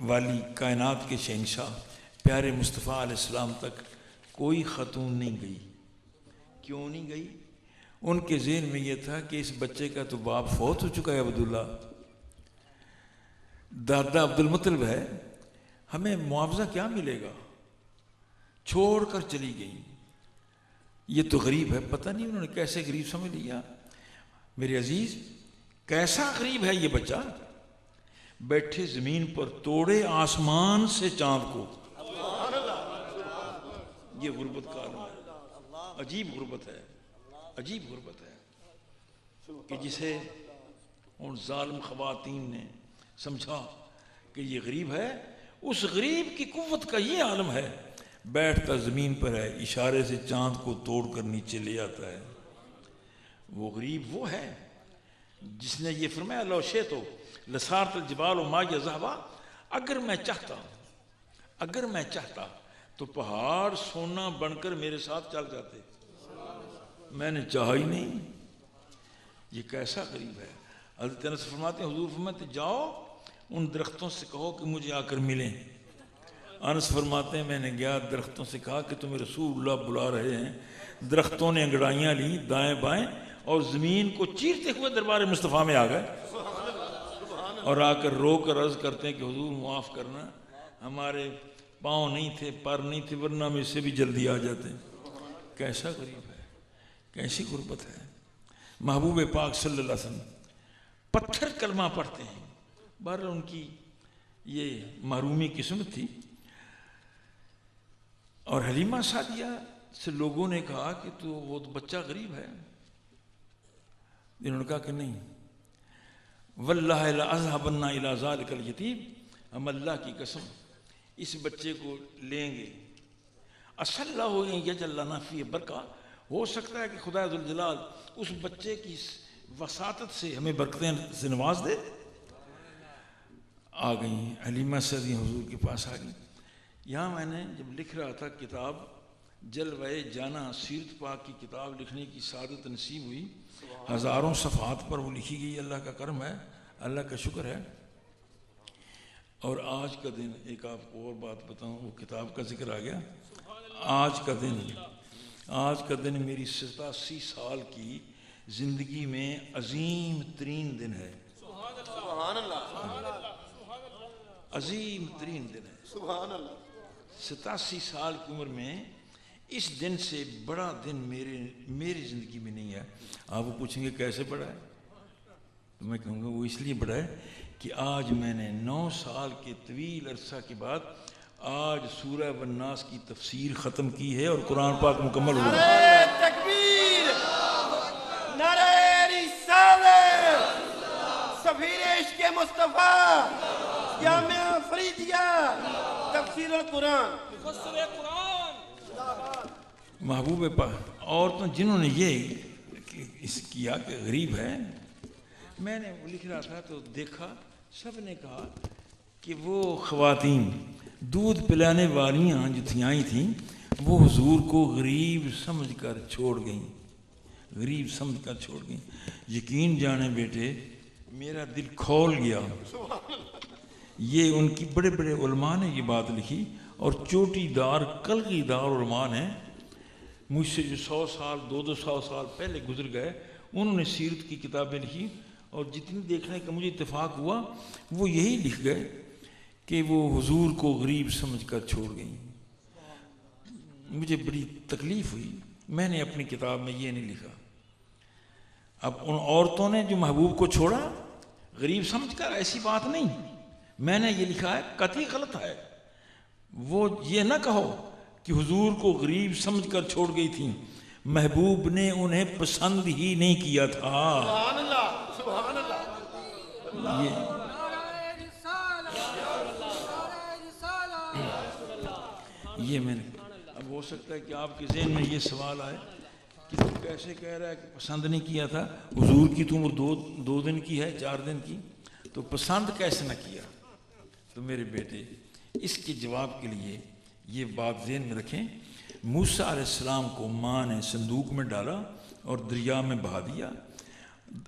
والی کائنات کے شہنشاہ پیارے مصطفیٰ علیہ السلام تک کوئی خاتون نہیں گئی. کیوں نہیں گئی؟ ان کے ذہن میں یہ تھا کہ اس بچے کا تو باپ فوت ہو چکا ہے، عبداللہ، دادا عبد المطلب ہے، ہمیں معاوضہ کیا ملے گا؟ چھوڑ کر چلی گئی. یہ تو غریب ہے. پتہ نہیں انہوں نے کیسے غریب سمجھ لیا. میرے عزیز، کیسا غریب ہے یہ بچہ؟ بیٹھے زمین پر، توڑے آسمان سے چاند کو. یہ غربت کا عالم ہے. عجیب غربت ہے، عجیب غربت ہے کہ جسے ان ظالم خواتین نے سمجھا کہ یہ غریب ہے، اس غریب کی قوت کا یہ عالم ہے. بیٹھتا زمین پر ہے، اشارے سے چاند کو توڑ کر نیچے لے آتا ہے. وہ غریب وہ ہے جس نے یہ فرمایا لو شئتو لصارت الجبال ماء ذهبا. اگر میں چاہتا تو پہاڑ سونا بن کر میرے ساتھ چل جاتے. میں نے چاہا ہی نہیں. یہ کیسا غریب ہے. حضرت انس فرماتے ہیں حضور فرماتے جاؤ ان درختوں سے کہو کہ مجھے آ کر ملیں. انس فرماتے ہیں میں نے گیا، درختوں سے کہا کہ تمہیں رسول اللہ بلا رہے ہیں. درختوں نے انگڑائیاں لیں دائیں بائیں اور زمین کو چیرتے ہوئے دربار مصطفیٰ میں آ گئے اور آ کر رو کر عرض کرتے ہیں کہ حضور معاف کرنا، ہمارے پاؤں نہیں تھے، پر نہیں تھے، ورنہ ہم اس سے بھی جلدی آ جاتے. کیسا غریب ہے، کیسی غربت ہے. محبوب پاک صلی اللہ علیہ وسلم پتھر کلمہ پڑھتے ہیں. بہرحال ان کی یہ محرومی قسمت تھی. اور حلیمہ سعدیہ سے لوگوں نے کہا کہ تو وہ تو بچہ غریب ہے. انہوں نے کہا کہ نہیں، واللہ لأذهبن إلى ذلك اليتیم، ہم اللہ کی قسم اس بچے کو لیں گے. عسى اللہ ان یجعل لنا فیہ برکہ. ہو سکتا ہے کہ خدا ذوالجلال اس بچے کی وساطت سے ہمیں برکتیں سے نواز دے. آ گئیں حلیمہ سعدیہ حضور کے پاس آ گئیں. یہاں میں نے جب لکھ رہا تھا کتاب جلوہ جانا، سیرت پاک کی کتاب لکھنے کی سعادت نصیب ہوئی. ہزاروں صفحات پر وہ لکھی گئی. اللہ کا کرم ہے، اللہ کا شکر ہے. اور آج کا دن ایک آپ کو اور بات بتاؤں، وہ کتاب کا ذکر آ گیا. آج کا دن میری 87 سال کی زندگی میں عظیم ترین دن ہے. سبحان اللہ، عظیم ترین دن ہے. سبحان اللہ. 87 سال کی عمر میں اس دن سے بڑا دن میری زندگی میں نہیں ہے. آپ وہ پوچھیں گے کیسے بڑا ہے، تو میں کہوں گا وہ اس لیے بڑا ہے کہ آج میں نے 9 سال کے طویل عرصہ کے بعد آج سورہ والناس کی تفسیر ختم کی ہے اور قرآن پاک مکمل ہوا. نعرہ تکبیر، نعرہ رسالت، سفیر عشق مصطفیٰ جامعہ فریدیہ تفسیر القرآن مفسر قرآن محبوب پاک عورتوں جنہوں نے یہ اس کیا کہ غریب ہے، میں نے وہ لکھ رہا تھا تو دیکھا سب نے کہا کہ وہ خواتین دودھ پلانے والیاں جو تھیں آئی تھیں وہ حضور کو غریب سمجھ کر چھوڑ گئیں، غریب سمجھ کر چھوڑ گئیں۔ یقین جانے بیٹے میرا دل کھول گیا۔ یہ ان کی بڑے بڑے علماء نے یہ بات لکھی، اور چوٹی دار کلغی دار علماء نے مجھ سے جو 100 سال 200 سال پہلے گزر گئے انہوں نے سیرت کی کتابیں لکھی، اور جتنی دیکھنے کا مجھے اتفاق ہوا وہ یہی لکھ گئے کہ وہ حضور کو غریب سمجھ کر چھوڑ گئیں۔ مجھے بڑی تکلیف ہوئی، میں نے اپنی کتاب میں یہ نہیں لکھا۔ اب ان عورتوں نے جو محبوب کو چھوڑا غریب سمجھ کر، ایسی بات نہیں، میں نے یہ لکھا ہے قطعی غلط ہے۔ وہ یہ نہ کہو کہ حضور کو غریب سمجھ کر چھوڑ گئی تھیں، محبوب نے انہیں پسند ہی نہیں کیا تھا۔ سبحان اللہ سبحان اللہ۔ یہ میں نے اب ہو سکتا ہے کہ آپ کے ذہن میں یہ سوال آئے کہ تو کیسے کہہ رہا ہے کہ پسند نہیں کیا تھا، حضور کی تو عمر 2 دن کی ہے، 4 دن کی، تو پسند کیسے نہ کیا؟ تو میرے بیٹے اس کے جواب کے لیے یہ بات ذہن میں رکھیں، موسیٰ علیہ السلام کو ماں نے صندوق میں ڈالا اور دریا میں بہا دیا،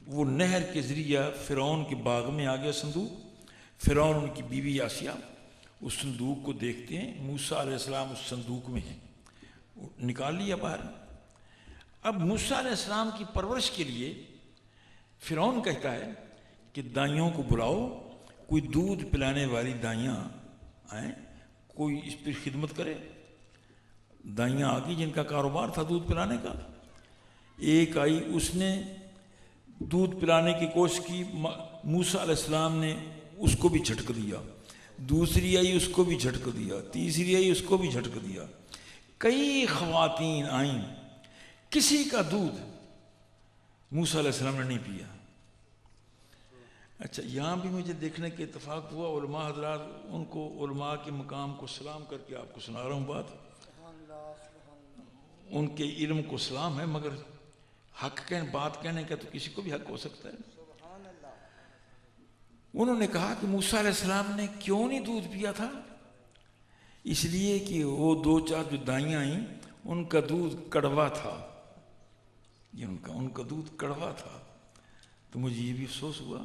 وہ نہر کے ذریعہ فرعون کے باغ میں آ گیا صندوق، فرعون ان کی بیوی آسیہ اس صندوق کو دیکھتے ہیں، موسیٰ علیہ السلام اس صندوق میں ہیں، نکال لیا باہر۔ اب موسیٰ علیہ السلام کی پرورش کے لیے فرعون کہتا ہے کہ دائیوں کو بلاؤ، کوئی دودھ پلانے والی دائیاں آئیں، کوئی اس پر خدمت کرے۔ دائیاں آ گئی جن کا کاروبار تھا دودھ پلانے کا، ایک آئی اس نے دودھ پلانے کی کوشش کی، موسیٰ علیہ السلام نے اس کو بھی جھٹک دیا، دوسری آئی اس کو بھی جھٹک دیا، تیسری آئی اس کو بھی جھٹک دیا، کئی خواتین آئیں، کسی کا دودھ موسیٰ علیہ السلام نے نہیں پیا۔ اچھا یہاں بھی مجھے دیکھنے کے اتفاق ہوا، علماء حضرات ان کو علماء کے مقام کو سلام کر کے آپ کو سنا رہا ہوں بات، ان کے علم کو سلام ہے، مگر حق بات کہنے کا تو کسی کو بھی حق ہو سکتا ہے۔ انہوں نے کہا کہ موسیٰ علیہ السلام نے کیوں نہیں دودھ پیا تھا؟ اس لیے کہ وہ 2-4 جو دائیاں آئیں ان کا دودھ کڑوا تھا، یہ ان کا دودھ کڑوا تھا۔ تو مجھے یہ بھی افسوس ہوا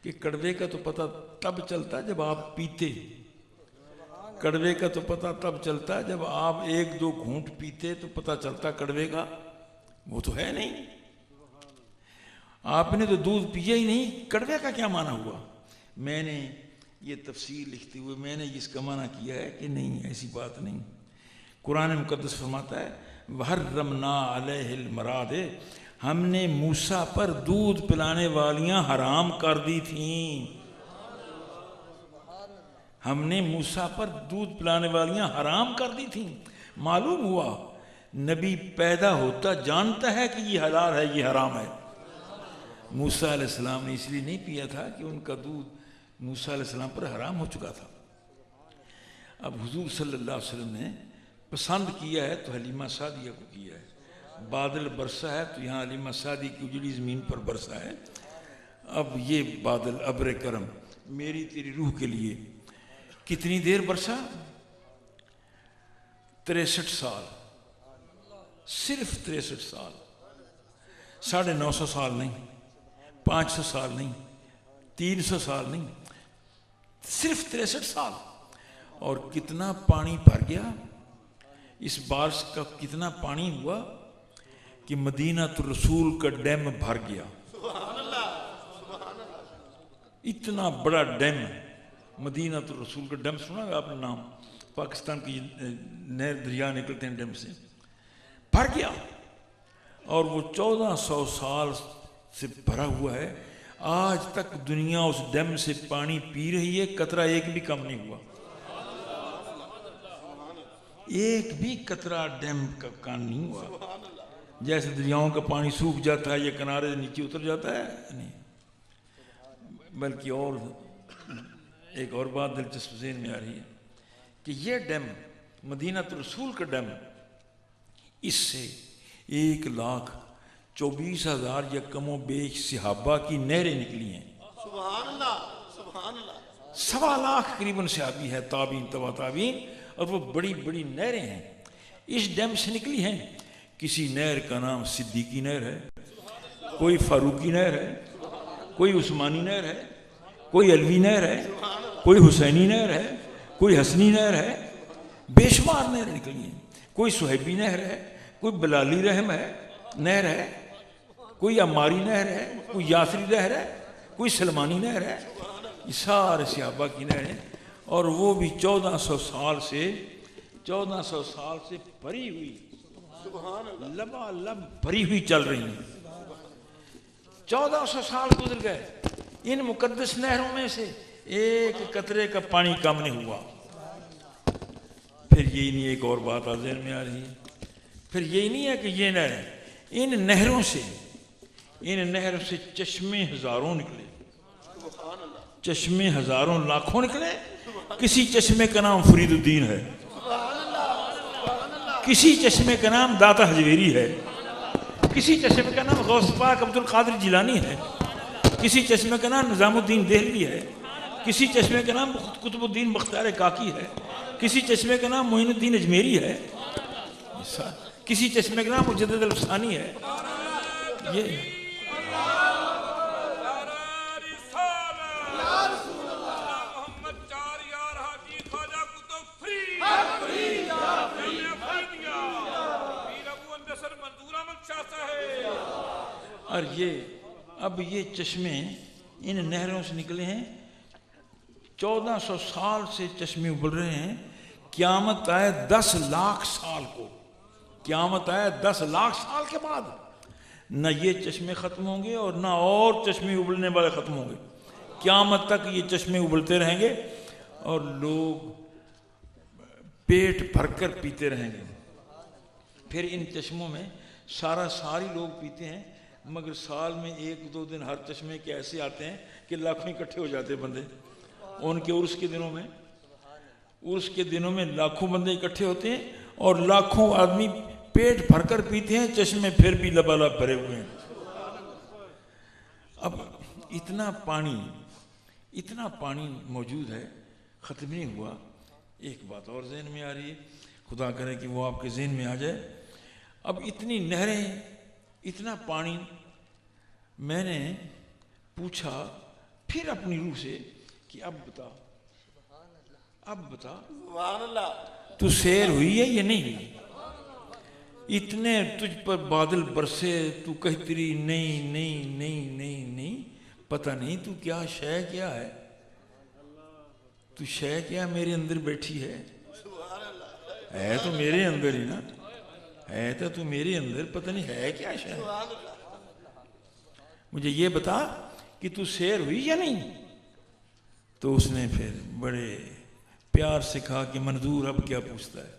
کہ کڑوے کا تو پتہ تب چلتا جب آپ پیتے، کڑوے کا تو پتہ تب چلتا جب آپ 1-2 گھونٹ پیتے تو پتہ چلتا کڑوے کا، وہ تو ہے نہیں، آپ نے تو دودھ پیا ہی نہیں، کڑوے کا کیا معنی ہوا؟ میں نے یہ تفسیر لکھتے ہوئے میں نے اس کا معنی کیا ہے کہ نہیں، ایسی بات نہیں۔ قرآن مقدس فرماتا ہے وَحَرَّمْنَا عَلَيْهِ الْمَرَاضِعَ، ہم نے موسیٰ پر دودھ پلانے والیاں حرام کر دی تھیں، ہم نے موسیٰ پر دودھ پلانے والیاں حرام کر دی تھیں۔ معلوم ہوا نبی پیدا ہوتا جانتا ہے کہ یہ حلال ہے یہ حرام ہے، موسیٰ علیہ السلام نے اس لیے نہیں پیا تھا کہ ان کا دودھ موسیٰ علیہ السلام پر حرام ہو چکا تھا۔ اب حضور صلی اللہ علیہ وسلم نے پسند کیا ہے تو حلیمہ سعدیہ کو کیا ہے، بادل برسا ہے تو یہاں حلیمہ سعدی کی اجڑی زمین پر برسا ہے۔ اب یہ بادل ابر کرم میری تیری روح کے لیے کتنی دیر برسا؟ 63 سال، صرف 63 سال، 950 سال نہیں، 500 سال نہیں، 300 سال نہیں، صرف 63 سال۔ اور کتنا پانی بھر گیا، اس بارش کا کتنا پانی ہوا کہ مدینہ الرسول کا ڈیم بھر گیا، اتنا بڑا ڈیم مدینہ الرسول کا ڈیم، سنا ہے آپ نے نام؟ پاکستان کی نہر دریا نکلتے ہیں ڈیم سے، بھر گیا، اور وہ 1400 سال سے بھرا ہوا ہے، آج تک دنیا اس ڈیم سے پانی پی رہی ہے، قطرہ ایک بھی کم نہیں ہوا، ایک بھی قطرہ ڈیم کا کام نہیں ہوا۔ جیسے دریاؤں کا پانی سوکھ جاتا ہے یا کنارے نیچے اتر جاتا ہے، نہیں، بلکہ اور ایک اور بات دلچسپ ذہن میں آ رہی ہے کہ یہ ڈیم مدینہ رسول کا ڈیم، اس سے 1,24,000 یا کم و بیش صحابہ کی نہریں نکلی ہیں۔ سبحان اللہ، سبحان اللہ۔ 1.25 لاکھ قریباً صحابی ہے، تابعین تبع تابعین، اور وہ بڑی بڑی نہریں ہیں اس ڈیم سے نکلی ہیں۔ کسی نہر کا نام صدیقی نہر ہے، کوئی فاروقی نہر ہے، کوئی عثمانی نہر ہے، کوئی علوی نہر ہے، کوئی حسینی نہر ہے، کوئی حسنی نہر ہے، بے شمار نہر نکلی ہیں۔ کوئی صہیبی نہر ہے، کوئی بلالی رحم ہے نہر ہے، کوئی عماری نہر ہے، کوئی یاسری نہر ہے، کوئی سلمانی نہر ہے۔ یہ سارے صحابہ کی نہریں، اور وہ بھی 1400 سال سے بھری ہوئی، لبالب بھری ہوئی چل رہی ہیں۔ 1400 سال گزر گئے، ان مقدس نہروں میں سے ایک قطرے کا پانی کم نہیں ہوا۔ پھر یہی نہیں، ایک اور بات ذہن میں آ رہی ہے، پھر یہی نہیں ہے کہ یہ نہریں، ان نہروں سے چشمے ہزاروں نکلے، چشمے ہزاروں لاکھوں نکلے۔ کسی چشمے کا نام فرید الدین ہے، کسی چشمے کا نام داتا حجویری ہے، کسی چشمے کا نام غوث پاک عبد القادر جیلانی ہے، کسی چشمے کا نام نظام الدین دہلوی ہے، کسی چشمے کا نام قطب الدین بختیار کاکی ہے، کسی چشمے کا نام معین الدین اجمیری ہے، کسی چشمے کا نام مجدد الفسانی ہے۔ یہ اور اب یہ چشمے ان نہروں سے نکلے ہیں، 1400 سال سے چشمے ابل رہے ہیں۔ قیامت آئے 10 لاکھ سال کو، قیامت آئے 10 لاکھ سال کے بعد نہ یہ چشمے ختم ہوں گے اور نہ اور چشمے ابلنے والے ختم ہوں گے۔ قیامت تک یہ چشمے ابلتے رہیں گے اور لوگ پیٹ بھر کر پیتے رہیں گے۔ پھر ان چشموں میں ساری لوگ پیتے ہیں، مگر سال میں 1-2 دن ہر چشمے کے ایسے آتے ہیں کہ لاکھوں اکٹھے ہو جاتے ہیں بندے۔ ان کے عرس کے دنوں میں لاکھوں بندے اکٹھے ہوتے ہیں اور لاکھوں آدمی پیٹ بھر کر پیتے ہیں، چشمے پھر بھی لبالب بھرے ہوئے ہیں۔ اب اتنا پانی موجود ہے، ختم نہیں ہوا۔ ایک بات اور ذہن میں آ رہی ہے، خدا کرے کہ وہ آپ کے ذہن میں آ جائے۔ اب اتنی نہریں، اتنا پانی، میں نے پوچھا پھر اپنی روح سے کہ اب بتا سبحان اللہ۔ تو سیر ہوئی ہے یا نہیں ہوئی؟ اتنے تجھ پر بادل برسے، تو کہتی رہی نہیں، پتہ نہیں تو کیا شے کیا ہے، تو شے کیا میرے اندر بیٹھی ہے تو میرے اندر ہی نا، ہے تو میرے اندر، پتہ نہیں ہے کیا شے، مجھے یہ بتا کہ تو سیر ہوئی یا نہیں؟ تو اس نے پھر بڑے پیار سے کہا کہ منظور اب کیا پوچھتا ہے،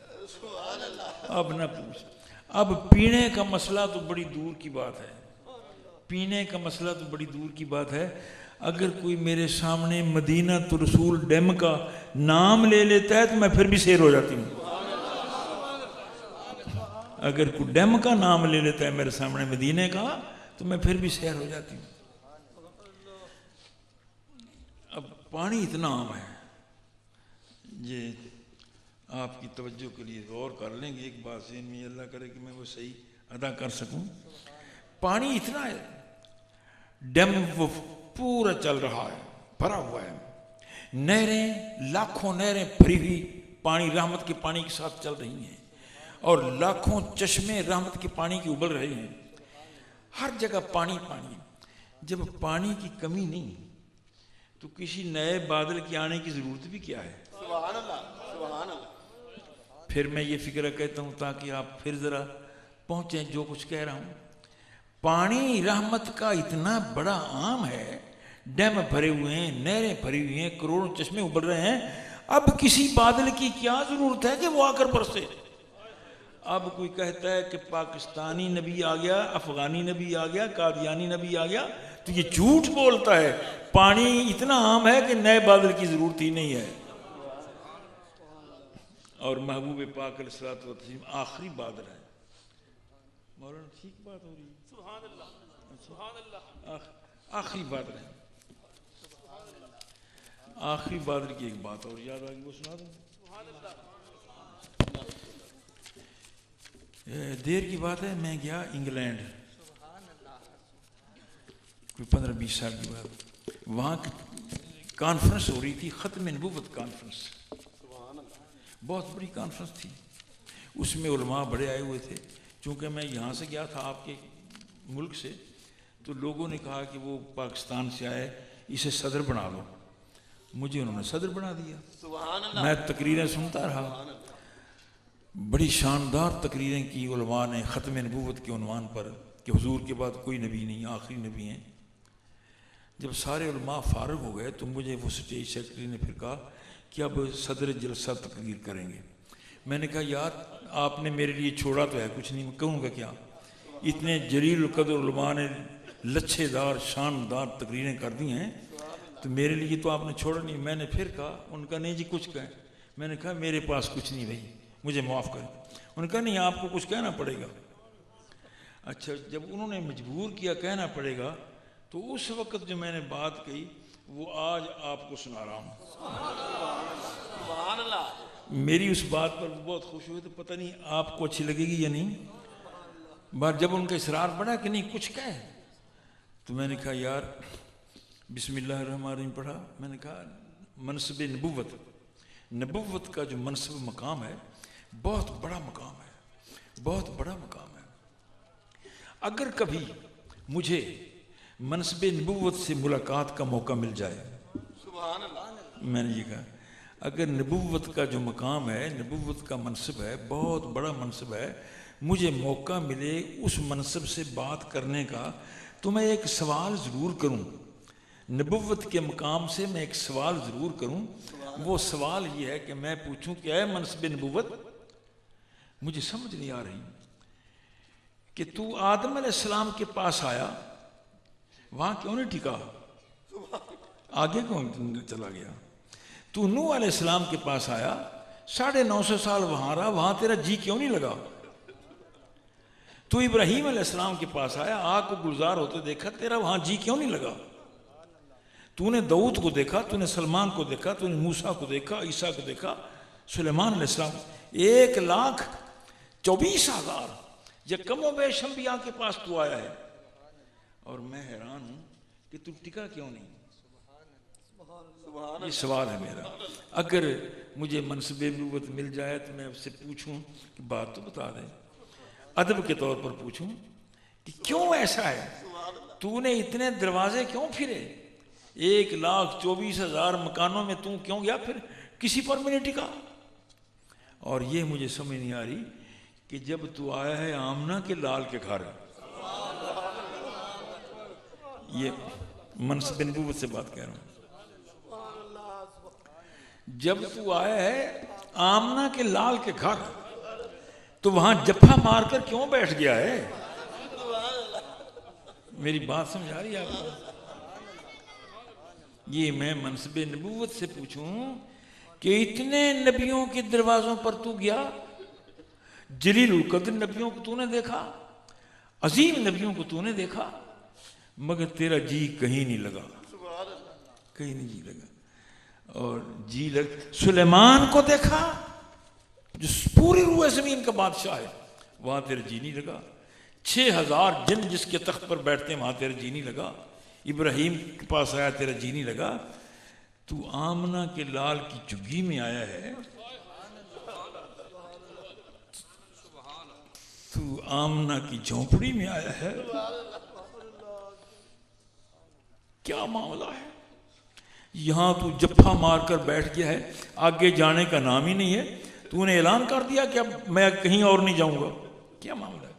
اب نہ پوچھ، اب پینے کا مسئلہ تو بڑی دور کی بات ہے، پینے کا مسئلہ تو بڑی دور کی بات ہے۔ اگر کوئی میرے سامنے مدینہ رسول ڈیم کا نام لے لیتا ہے تو میں پھر بھی سیر ہو جاتی ہوں۔ اگر کوئی ڈیم کا نام لے لیتا ہے میرے سامنے مدینہ کا تو میں پھر بھی سیر ہو جاتی ہوں۔ اب پانی اتنا عام ہے، یہ آپ کی توجہ کے لیے غور کر لیں گے، ایک بات ذہن میں، اللہ کرے کہ میں وہ صحیح ادا کر سکوں۔ پانی اتنا ہے، ڈیم وہ پورا چل رہا ہے، بھرا ہوا ہے، نہریں، لاکھوں نہریں بھری ہوئی پانی، رحمت کے پانی کے ساتھ چل رہی ہیں، اور لاکھوں چشمے رحمت کے پانی کی ابل رہے ہیں، ہر جگہ پانی۔ جب پانی کی کمی نہیں تو کسی نئے بادل کے آنے کی ضرورت بھی کیا ہے؟ سبحان اللہ، سبحان اللہ۔ پھر میں یہ فکر کہتا ہوں تاکہ آپ پھر ذرا پہنچیں جو کچھ کہہ رہا ہوں۔ پانی رحمت کا اتنا بڑا عام ہے، ڈیم بھرے ہوئے ہیں، نہریں بھری ہوئی ہیں، کروڑوں چشمے ابل رہے ہیں، اب کسی بادل کی کیا ضرورت ہے کہ وہ آ کر برسے؟ اب کوئی کہتا ہے کہ پاکستانی نبی آ گیا، افغانی نبی آ گیا، قادیانی نبی آ گیا، تو یہ جھوٹ بولتا ہے. پانی اتنا عام ہے کہ نئے بادل کی ضرورت ہی نہیں ہے. اور محبوب پاک علیہ الصلوۃ والتسلیم آخری بادل ہے. مولانا ٹھیک بات ہو رہی ہے؟ سبحان اللہ سبحان اللہ. آخری بادل ہے. آخری بادل کی ایک بات اور یاد آ گئی، وہ سنا دوں. دیر کی بات ہے، میں گیا انگلینڈ، کوئی 15-20 سال کی بات. وہاں کانفرنس ہو رہی تھی، ختم نبوت کانفرنس. بہت بڑی کانفرنس تھی. اس میں علماء بڑے آئے ہوئے تھے. چونکہ میں یہاں سے گیا تھا آپ کے ملک سے، تو لوگوں نے کہا کہ وہ پاکستان سے آئے، اسے صدر بنا لو. مجھے انہوں نے صدر بنا دیا. سبحان اللہ. میں تقریریں سنتا رہا. بڑی شاندار تقریریں کی علماء نے ختم نبوت کے عنوان پر کہ حضور کے بعد کوئی نبی نہیں، آخری نبی ہیں. جب سارے علماء فارغ ہو گئے تو مجھے وہ اسٹیج سیکرٹری نے پھر کہا کہ اب صدر جلسہ تقریر کریں گے. میں نے کہا یار آپ نے میرے لیے چھوڑا تو ہے کچھ نہیں، میں کہوں گا کیا. اتنے جلیل القدر علماء نے لچھے دار شاندار تقریریں کر دی ہیں، تو میرے لیے تو آپ نے چھوڑا نہیں. میں نے پھر کہا، ان کا نہیں جی کچھ کہیں. میں نے کہا میرے پاس کچھ نہیں بھائی، مجھے معاف کریں. انہوں نے کہا نہیں آپ کو کچھ کہنا پڑے گا. اچھا جب انہوں نے مجبور کیا کہنا پڑے گا، تو اس وقت جو میں نے بات کہی وہ آج آپ کو سنا رہا ہوں. سبحان اللہ. میری اس بات پر وہ بہت خوش ہوئے. تو پتہ نہیں آپ کو اچھی لگے گی یا نہیں. بات جب ان کا اصرار بڑھا کہ نہیں کچھ کہے، تو میں نے کہا یار بسم اللہ الرحمن الرحیم پڑھا. میں نے کہا منصب نبوت، نبوت کا جو منصب مقام ہے بہت بڑا مقام ہے، بہت بڑا مقام ہے. اگر کبھی مجھے منصب نبوت سے ملاقات کا موقع مل جائے، سبحان اللہ. میں نے یہ کہا اگر نبوت کا جو مقام ہے، نبوت کا منصب ہے، بہت بڑا منصب ہے، مجھے موقع ملے اس منصب سے بات کرنے کا، تو میں ایک سوال ضرور کروں. نبوت کے مقام سے میں ایک سوال ضرور کروں. وہ سوال یہ ہے کہ میں پوچھوں کہ اے منصب نبوت، مجھے سمجھ نہیں آ رہی کہ تو آدم علیہ السلام کے پاس آیا، وہاں کیوں نہیں ٹھکا، آگے کیوں چلا گیا. تو نوح علیہ السلام کے پاس آیا، 950 سال وہاں رہا، وہاں تیرا جی کیوں نہیں لگا. تو ابراہیم علیہ السلام کے پاس آیا، آگ کو گلزار ہوتے دیکھا، تیرا وہاں جی کیوں نہیں لگا. تو نے داؤد کو دیکھا، تو نے سلمان کو دیکھا، تو نے موسیٰ کو دیکھا، عیسیٰ کو دیکھا، سلیمان علیہ السلام. 1,24,000 یا کم و بیش انبیاء کے پاس تو آیا ہے، اور میں حیران ہوں کہ تو ٹکا کیوں نہیں. یہ سوال ہے میرا. اگر مجھے منصب نبوت مل جائے تو میں آپ سے پوچھوں کہ بات تو بتا دیں، ادب کے طور پر پوچھوں کہ کیوں ایسا ہے، تو نے اتنے دروازے کیوں پھرے، 1,24,000 مکانوں میں تو کیوں گیا، پھر کسی پر میں نہیں ٹکا. اور یہ مجھے سمجھ نہیں آ رہی کہ جب تو آیا ہے آمنہ کے لال کے گھر، یہ منصب نبوت سے بات کہہ رہا ہوں، جب تو آیا ہے آمنہ کے لال کے گھر، تو وہاں جپھا مار کر کیوں بیٹھ گیا ہے. میری بات سمجھ آ رہی ہے آپ کو. یہ میں منصب نبوت سے پوچھوں کہ اتنے نبیوں کے دروازوں پر تو گیا، جلیل القدر نبیوں کو تو نے دیکھا، عظیم نبیوں کو تو نے دیکھا، مگر تیرا جی کہیں نہیں لگا، کہیں نہیں جی لگا. اور جی لگ سلیمان کو دیکھا جو پوری روح زمین کا بادشاہ ہے، وہاں تیرا جی نہیں لگا. 6,000 جن جس کے تخت پر بیٹھتے ہیں وہاں تیرا جی نہیں لگا. ابراہیم کے پاس آیا، تیرا جی نہیں لگا. تو آمنہ کے لال کی جگی میں آیا ہے، تو آمنہ کی جھونپڑی میں آیا ہے، کیا معاملہ ہے. یہاں تو جپھا مار کر بیٹھ گیا ہے، آگے جانے کا نام ہی نہیں ہے. تو نے اعلان کر دیا کہ اب میں کہیں اور نہیں جاؤں گا، کیا معاملہ ہے.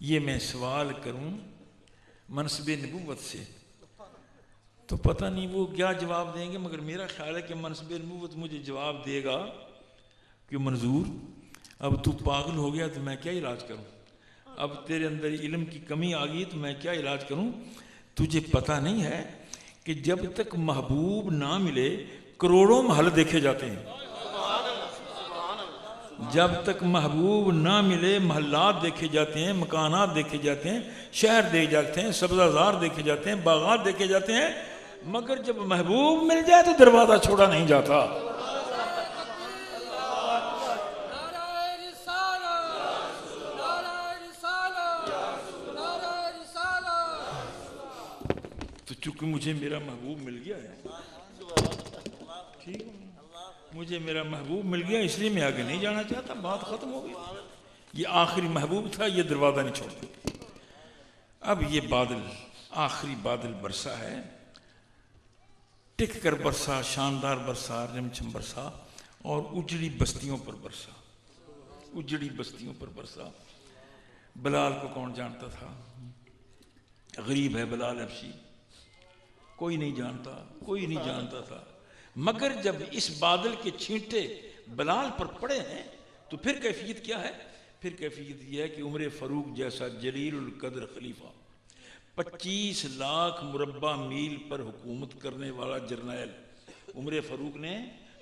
یہ میں سوال کروں منصب نبوت سے تو پتہ نہیں وہ کیا جواب دیں گے، مگر میرا خیال ہے کہ منصب نبوت مجھے جواب دے گا کہ منظور اب تو پاگل ہو گیا تو میں کیا علاج کروں؟ اب تیرے اندر علم کی کمی آ گئی تو میں کیا علاج کروں؟ تجھے پتہ نہیں ہے کہ جب تک محبوب نہ ملے کروڑوں محل دیکھے جاتے ہیں. جب تک محبوب نہ ملے محلات دیکھے جاتے ہیں، مکانات دیکھے جاتے ہیں، شہر دیکھے جاتے ہیں، سبزہ زار دیکھے جاتے ہیں، باغات دیکھے جاتے ہیں، مگر جب محبوب مل جائے تو دروازہ چھوڑا نہیں جاتا. تو چونکہ مجھے میرا محبوب مل گیا ہے، ٹھیک ہے، مجھے میرا محبوب مل گیا، اس لیے میں آگے نہیں جانا چاہتا. بات ختم ہو گئی. یہ آخری محبوب تھا، یہ دروازہ نہیں چھوڑتا. اب یہ بادل، آخری بادل برسا ہے، ٹک کر برسا، شاندار برسا، رمچم برسا، اور اجڑی بستیوں پر برسا. اجڑی بستیوں پر برسا. بلال کو کون جانتا تھا؟ غریب ہے بلال حبشی، کوئی نہیں جانتا، کوئی نہیں جانتا تھا. مگر جب اس بادل کے چھینٹے بلال پر پڑے ہیں تو پھر کیفیت کیا ہے؟ پھر کیفیت یہ ہے کہ عمر فاروق جیسا جلیل القدر خلیفہ، 25 لاکھ مربع میل پر حکومت کرنے والا جرنیل، عمر فاروق نے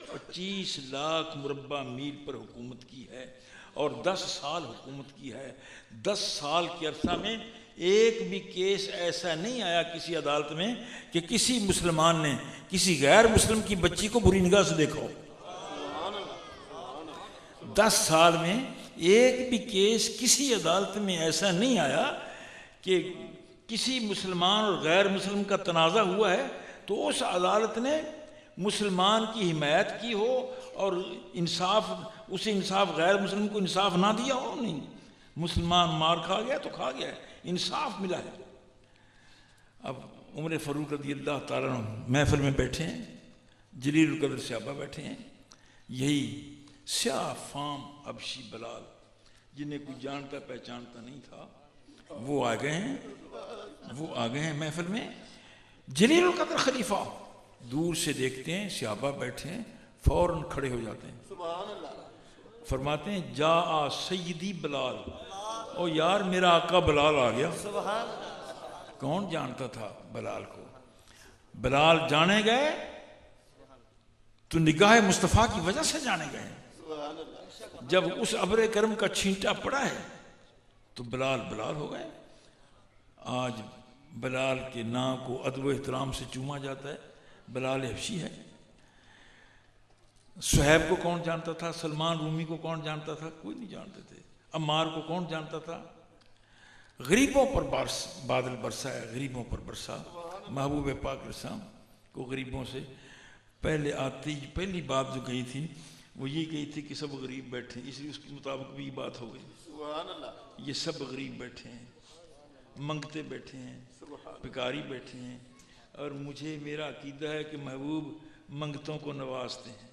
25 لاکھ مربع میل پر حکومت کی ہے اور 10 سال حکومت کی ہے. 10 سال کے عرصہ میں ایک بھی کیس ایسا نہیں آیا کسی عدالت میں کہ کسی مسلمان نے کسی غیر مسلم کی بچی کو بری نگاہ سے دیکھا ہو. 10 سال میں ایک بھی کیس کسی عدالت میں ایسا نہیں آیا کہ کسی مسلمان اور غیر مسلم کا تنازع ہوا ہے تو اس عدالت نے مسلمان کی حمایت کی ہو اور انصاف، اسے انصاف، غیر مسلم کو انصاف نہ دیا ہو. نہیں، مسلمان مار کھا گیا تو کھا گیا، انصاف ملا ہے. اب عمر فاروق رضی اللہ تعالیٰ عنہ محفل میں بیٹھے ہیں، جلیل القدر صحابہ بیٹھے ہیں، یہی سیاہ فام حبشی بلال جنہیں کوئی جانتا پہچانتا نہیں تھا وہ آ گئے ہیں، وہ آ گئے ہیں محفل میں. جلیل القدر خلیفہ دور سے دیکھتے ہیں صحابہ بیٹھے ہیں، فوراً کھڑے ہو جاتے ہیں، فرماتے ہیں جا سیدی بلال، او یار میرا آقا بلال آ گیا. کون جانتا تھا بلال کو؟ بلال جانے گئے تو نگاہ مصطفیٰ کی وجہ سے جانے گئے. جب اس ابر کرم کا چھینٹا پڑا ہے تو بلال بلال ہو گئے. آج بلال کے نام کو ادب و احترام سے چوما جاتا ہے، بلال حبشی ہے. صہیب کو کون جانتا تھا؟ سلمان رومی کو کون جانتا تھا؟ کوئی نہیں جانتے تھے. عمار کو کون جانتا تھا؟ غریبوں پر بادل برسا ہے، غریبوں پر برسا. محبوب پاک رسام کو غریبوں سے پہلے آتی پہلی بات جو کہی تھی وہ یہ کہی تھی کہ سب غریب بیٹھے ہیں، اس لیے اس کے مطابق بھی بات ہو گئی. یہ سب غریب بیٹھے ہیں، منگتے بیٹھے ہیں، بھکاری بیٹھے ہیں، اور مجھے میرا عقیدہ ہے کہ محبوب منگتوں کو نوازتے ہیں.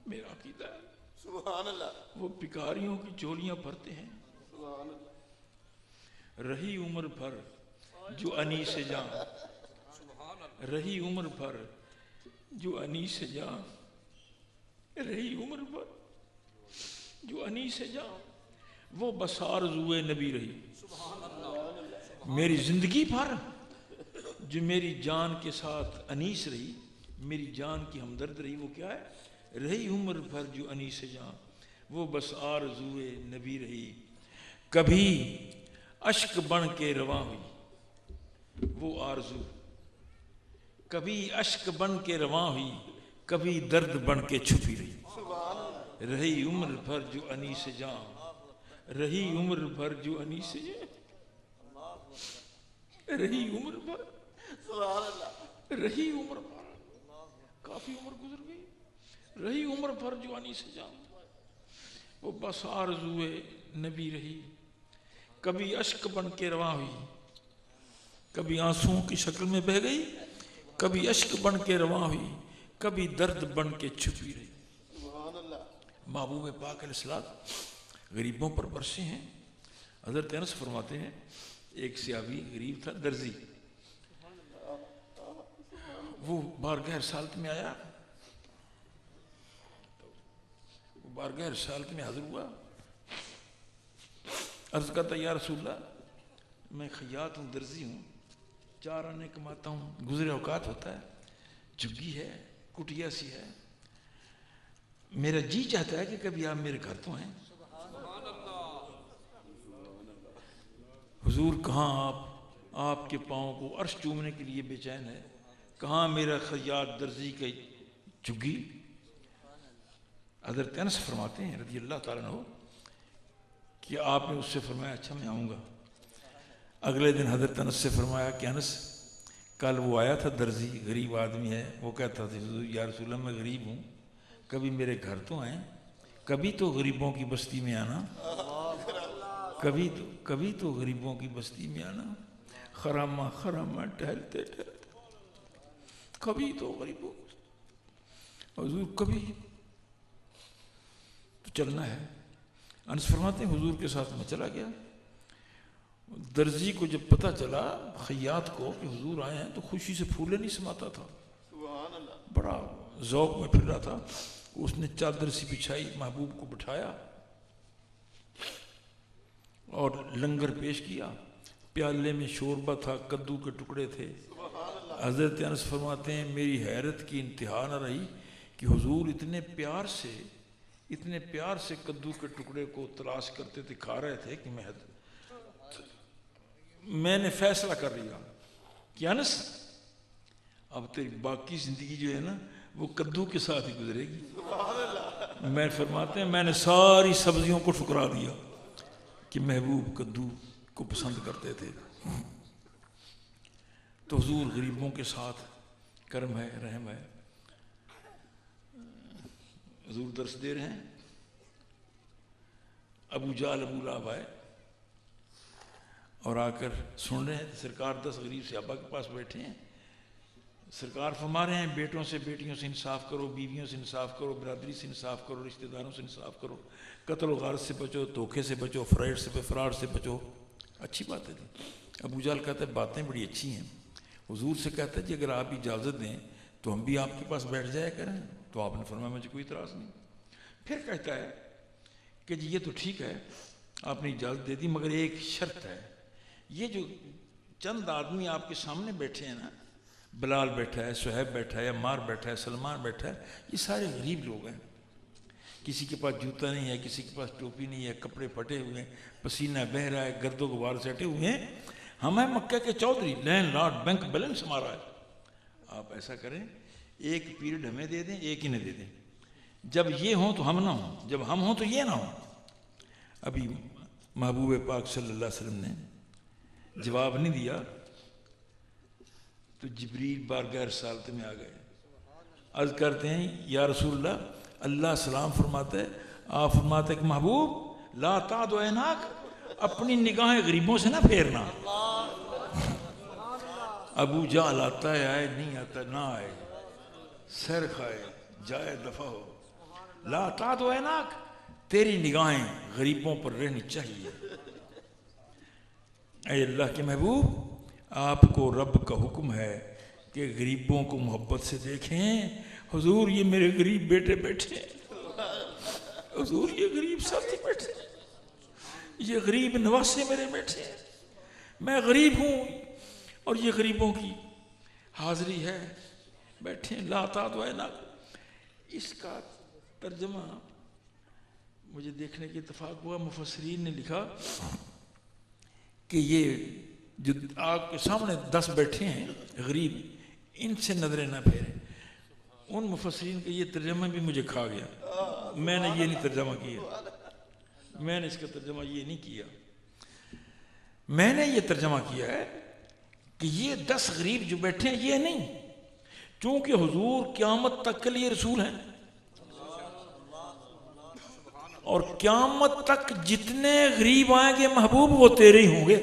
میرا عقیدہ ہے سبحان اللہ، وہ بھکاریوں کی چولیاں بھرتے ہیں. رہی عمر بھر جو انی سے جاں، رہی عمر بھر جو انی سے جاں، رہی عمر بھر جو انی سے جاں، وہ بس آرزوئے نبی رہی. میری زندگی بھر جو میری جان کے ساتھ انیس رہی، میری جان کی ہمدرد رہی، وہ کیا ہے؟ رہی عمر بھر جو انیس سے جاں، وہ بس آرزوئے نبی رہی. کبھی اشک بن کے رواں ہوئی وہ آرزو، کبھی اشک بن کے رواں ہوئی، کبھی درد بن کے چھپی رہی. رہی عمر بھر جو انیس سے جاں، رہی عمر بھر جو انیس سے جاں، رہی عمر بھر، رہی عمر بھر، کافی عمر گزر گئی، رہی عمر بھر جو انیس سے جاں، وہ بس آرزوئے نبی رہی. کبھی اشک بن کے رواں ہوئی، کبھی آنسوؤں کی شکل میں بہہ گئی، کبھی اشک بن کے رواں ہوئی، کبھی درد بن کے چھپی رہی. محبوب پاک علیہ السلام غریبوں پر برسے ہیں. حضرت انس فرماتے ہیں ایک صحابی غریب تھا، درزی، وہ بارگاہ رسالت میں آیا، بارگاہ رسالت میں حاضر ہوا، عرض کرتا یا رسول اللہ میں خیاط ہوں، درزی ہوں، 4 آنے کماتا ہوں، گزرے اوقات ہوتا ہے، جھگی ہے، کٹیا سی ہے، میرا جی چاہتا ہے کہ کبھی آپ میرے گھر تو ہیں۔ حضور کہاں آپ کے پاؤں کو عرش چومنے کے لیے بے چین ہے، کہاں میرا خیاط درزی کا جھگی؟ حضرت انس فرماتے ہیں رضی اللہ تعالیٰ عنہ کہ آپ نے اس سے فرمایا اچھا میں آؤں گا۔ اگلے دن حضرت انس سے فرمایا کہ انس کل وہ آیا تھا درزی، غریب آدمی ہے، وہ کہتا تھا یا رسول اللہ میں غریب ہوں، کبھی میرے گھر تو آئیں، کبھی تو غریبوں کی بستی میں آنا، کبھی تو غریبوں کی بستی میں آنا، خرامہ ٹہلتے ٹہلتے کبھی تو غریبوں، حضور کبھی تو چلنا ہے۔ انس فرماتے ہیں حضور کے ساتھ میں چلا گیا، درزی کو جب پتہ چلا خیاط کو کہ حضور آئے ہیں تو خوشی سے پھولے نہیں سماتا تھا، سبحان اللہ، بڑا ذوق میں پھر رہا تھا۔ اس نے چادر سی بچھائی، محبوب کو بٹھایا اور لنگر پیش کیا، پیالے میں شوربہ تھا، کدو کے ٹکڑے تھے۔ حضرت انس فرماتے ہیں میری حیرت کی انتہا نہ رہی کہ حضور اتنے پیار سے کدو کے ٹکڑے کو تلاش کرتے تھے، کھا رہے تھے کہ میں نے فیصلہ کر لیا کہ انس اب تیری باقی زندگی جو ہے نا وہ کدو کے ساتھ ہی گزرے گی۔ میں فرماتے ہیں میں نے ساری سبزیوں کو ٹھکرا دیا کہ محبوب کدو کو پسند کرتے تھے۔ تو حضور غریبوں کے ساتھ کرم ہے، رحم ہے۔ حضور درس دے رہے ہیں، ابو جہل ابو لہب آئے اور آ کر سن رہے ہیں، سرکار 10 غریب صحابہ کے پاس بیٹھے ہیں، سرکار فرما رہے ہیں بیٹوں سے بیٹیوں سے انصاف کرو، بیویوں سے انصاف کرو، برادری سے انصاف کرو، رشتہ داروں سے انصاف کرو، قتل و غارت سے بچو، دھوکے سے بچو، فراڈ سے بچو۔ اچھی باتیں تھیں۔ ابو جہل کہتا ہے باتیں بڑی اچھی ہیں۔ حضور سے کہتا ہے جی اگر آپ اجازت دیں تو ہم بھی آپ کے پاس بیٹھ جایا کریں، تو آپ نے فرمایا مجھے کوئی اعتراض نہیں۔ پھر کہتا ہے کہ جی یہ تو ٹھیک ہے آپ نے اجازت دے دی، مگر ایک شرط ہے، یہ جو چند آدمی آپ کے سامنے بیٹھے ہیں نا، بلال بیٹھا ہے، صہیب بیٹھا ہے، عمار بیٹھا ہے، سلمان بیٹھا ہے، یہ سارے غریب لوگ ہیں، کسی کے پاس جوتا نہیں ہے، کسی کے پاس ٹوپی نہیں ہے، کپڑے پھٹے ہوئے ہیں، پسینہ بہہ رہا ہے، گرد و غبار سٹے ہوئے ہیں، ہم ہیں مکہ کے Chaudhry, landlord, bank balance ہمارا ہے۔ آپ ایسا کریں ایک پیریڈ ہمیں دے دیں، ایک انہیں دے دیں، جب یہ ہوں تو ہم نہ ہوں، جب ہم ہوں تو یہ نہ ہوں۔ ابھی محبوب پاک صلی اللہ علیہ وسلم نے جواب نہیں دیا تو جبریل بارگاہ رسالت میں آ گئے، عرض کرتے ہیں یا رسول اللہ، اللہ سلام فرماتا ہے، آپ فرماتے ہیں کہ محبوب لا تعد عیناک، اپنی نگاہیں غریبوں سے نہ پھیرنا۔ ابو جہل آتا ہے آئے، نہیں آتا نہ آئے، سر کھائے جائے دفع ہو، لا تعد عیناک، تیری نگاہیں غریبوں پر رہنی چاہیے۔ اے اللہ کے محبوب، آپ کو رب کا حکم ہے کہ غریبوں کو محبت سے دیکھیں۔ حضور یہ میرے غریب بیٹے بیٹھے ہیں، حضور یہ غریب ساتھی بیٹھے ہیں، یہ غریب نواسے میرے بیٹھے ہیں، میں غریب ہوں اور یہ غریبوں کی حاضری ہے، بیٹھے ہیں۔ لا تعد عیناک، اس کا ترجمہ مجھے دیکھنے کی اتفاق ہوا، مفسرین نے لکھا کہ یہ جو آپ کے سامنے 10 بیٹھے ہیں غریب، ان سے نظریں نہ پھیریں۔ ان مفسرین کا یہ ترجمہ بھی مجھے کھا گیا، میں نے یہ نہیں ترجمہ کیا، میں نے اس کا ترجمہ یہ نہیں کیا، میں نے یہ ترجمہ کیا ہے کہ یہ 10 غریب جو بیٹھے ہیں یہ نہیں، چونکہ حضور قیامت تک کے لیے رسول ہیں، اور قیامت تک جتنے غریب آئیں گے محبوب وہ تیرے ہی ہوں گے۔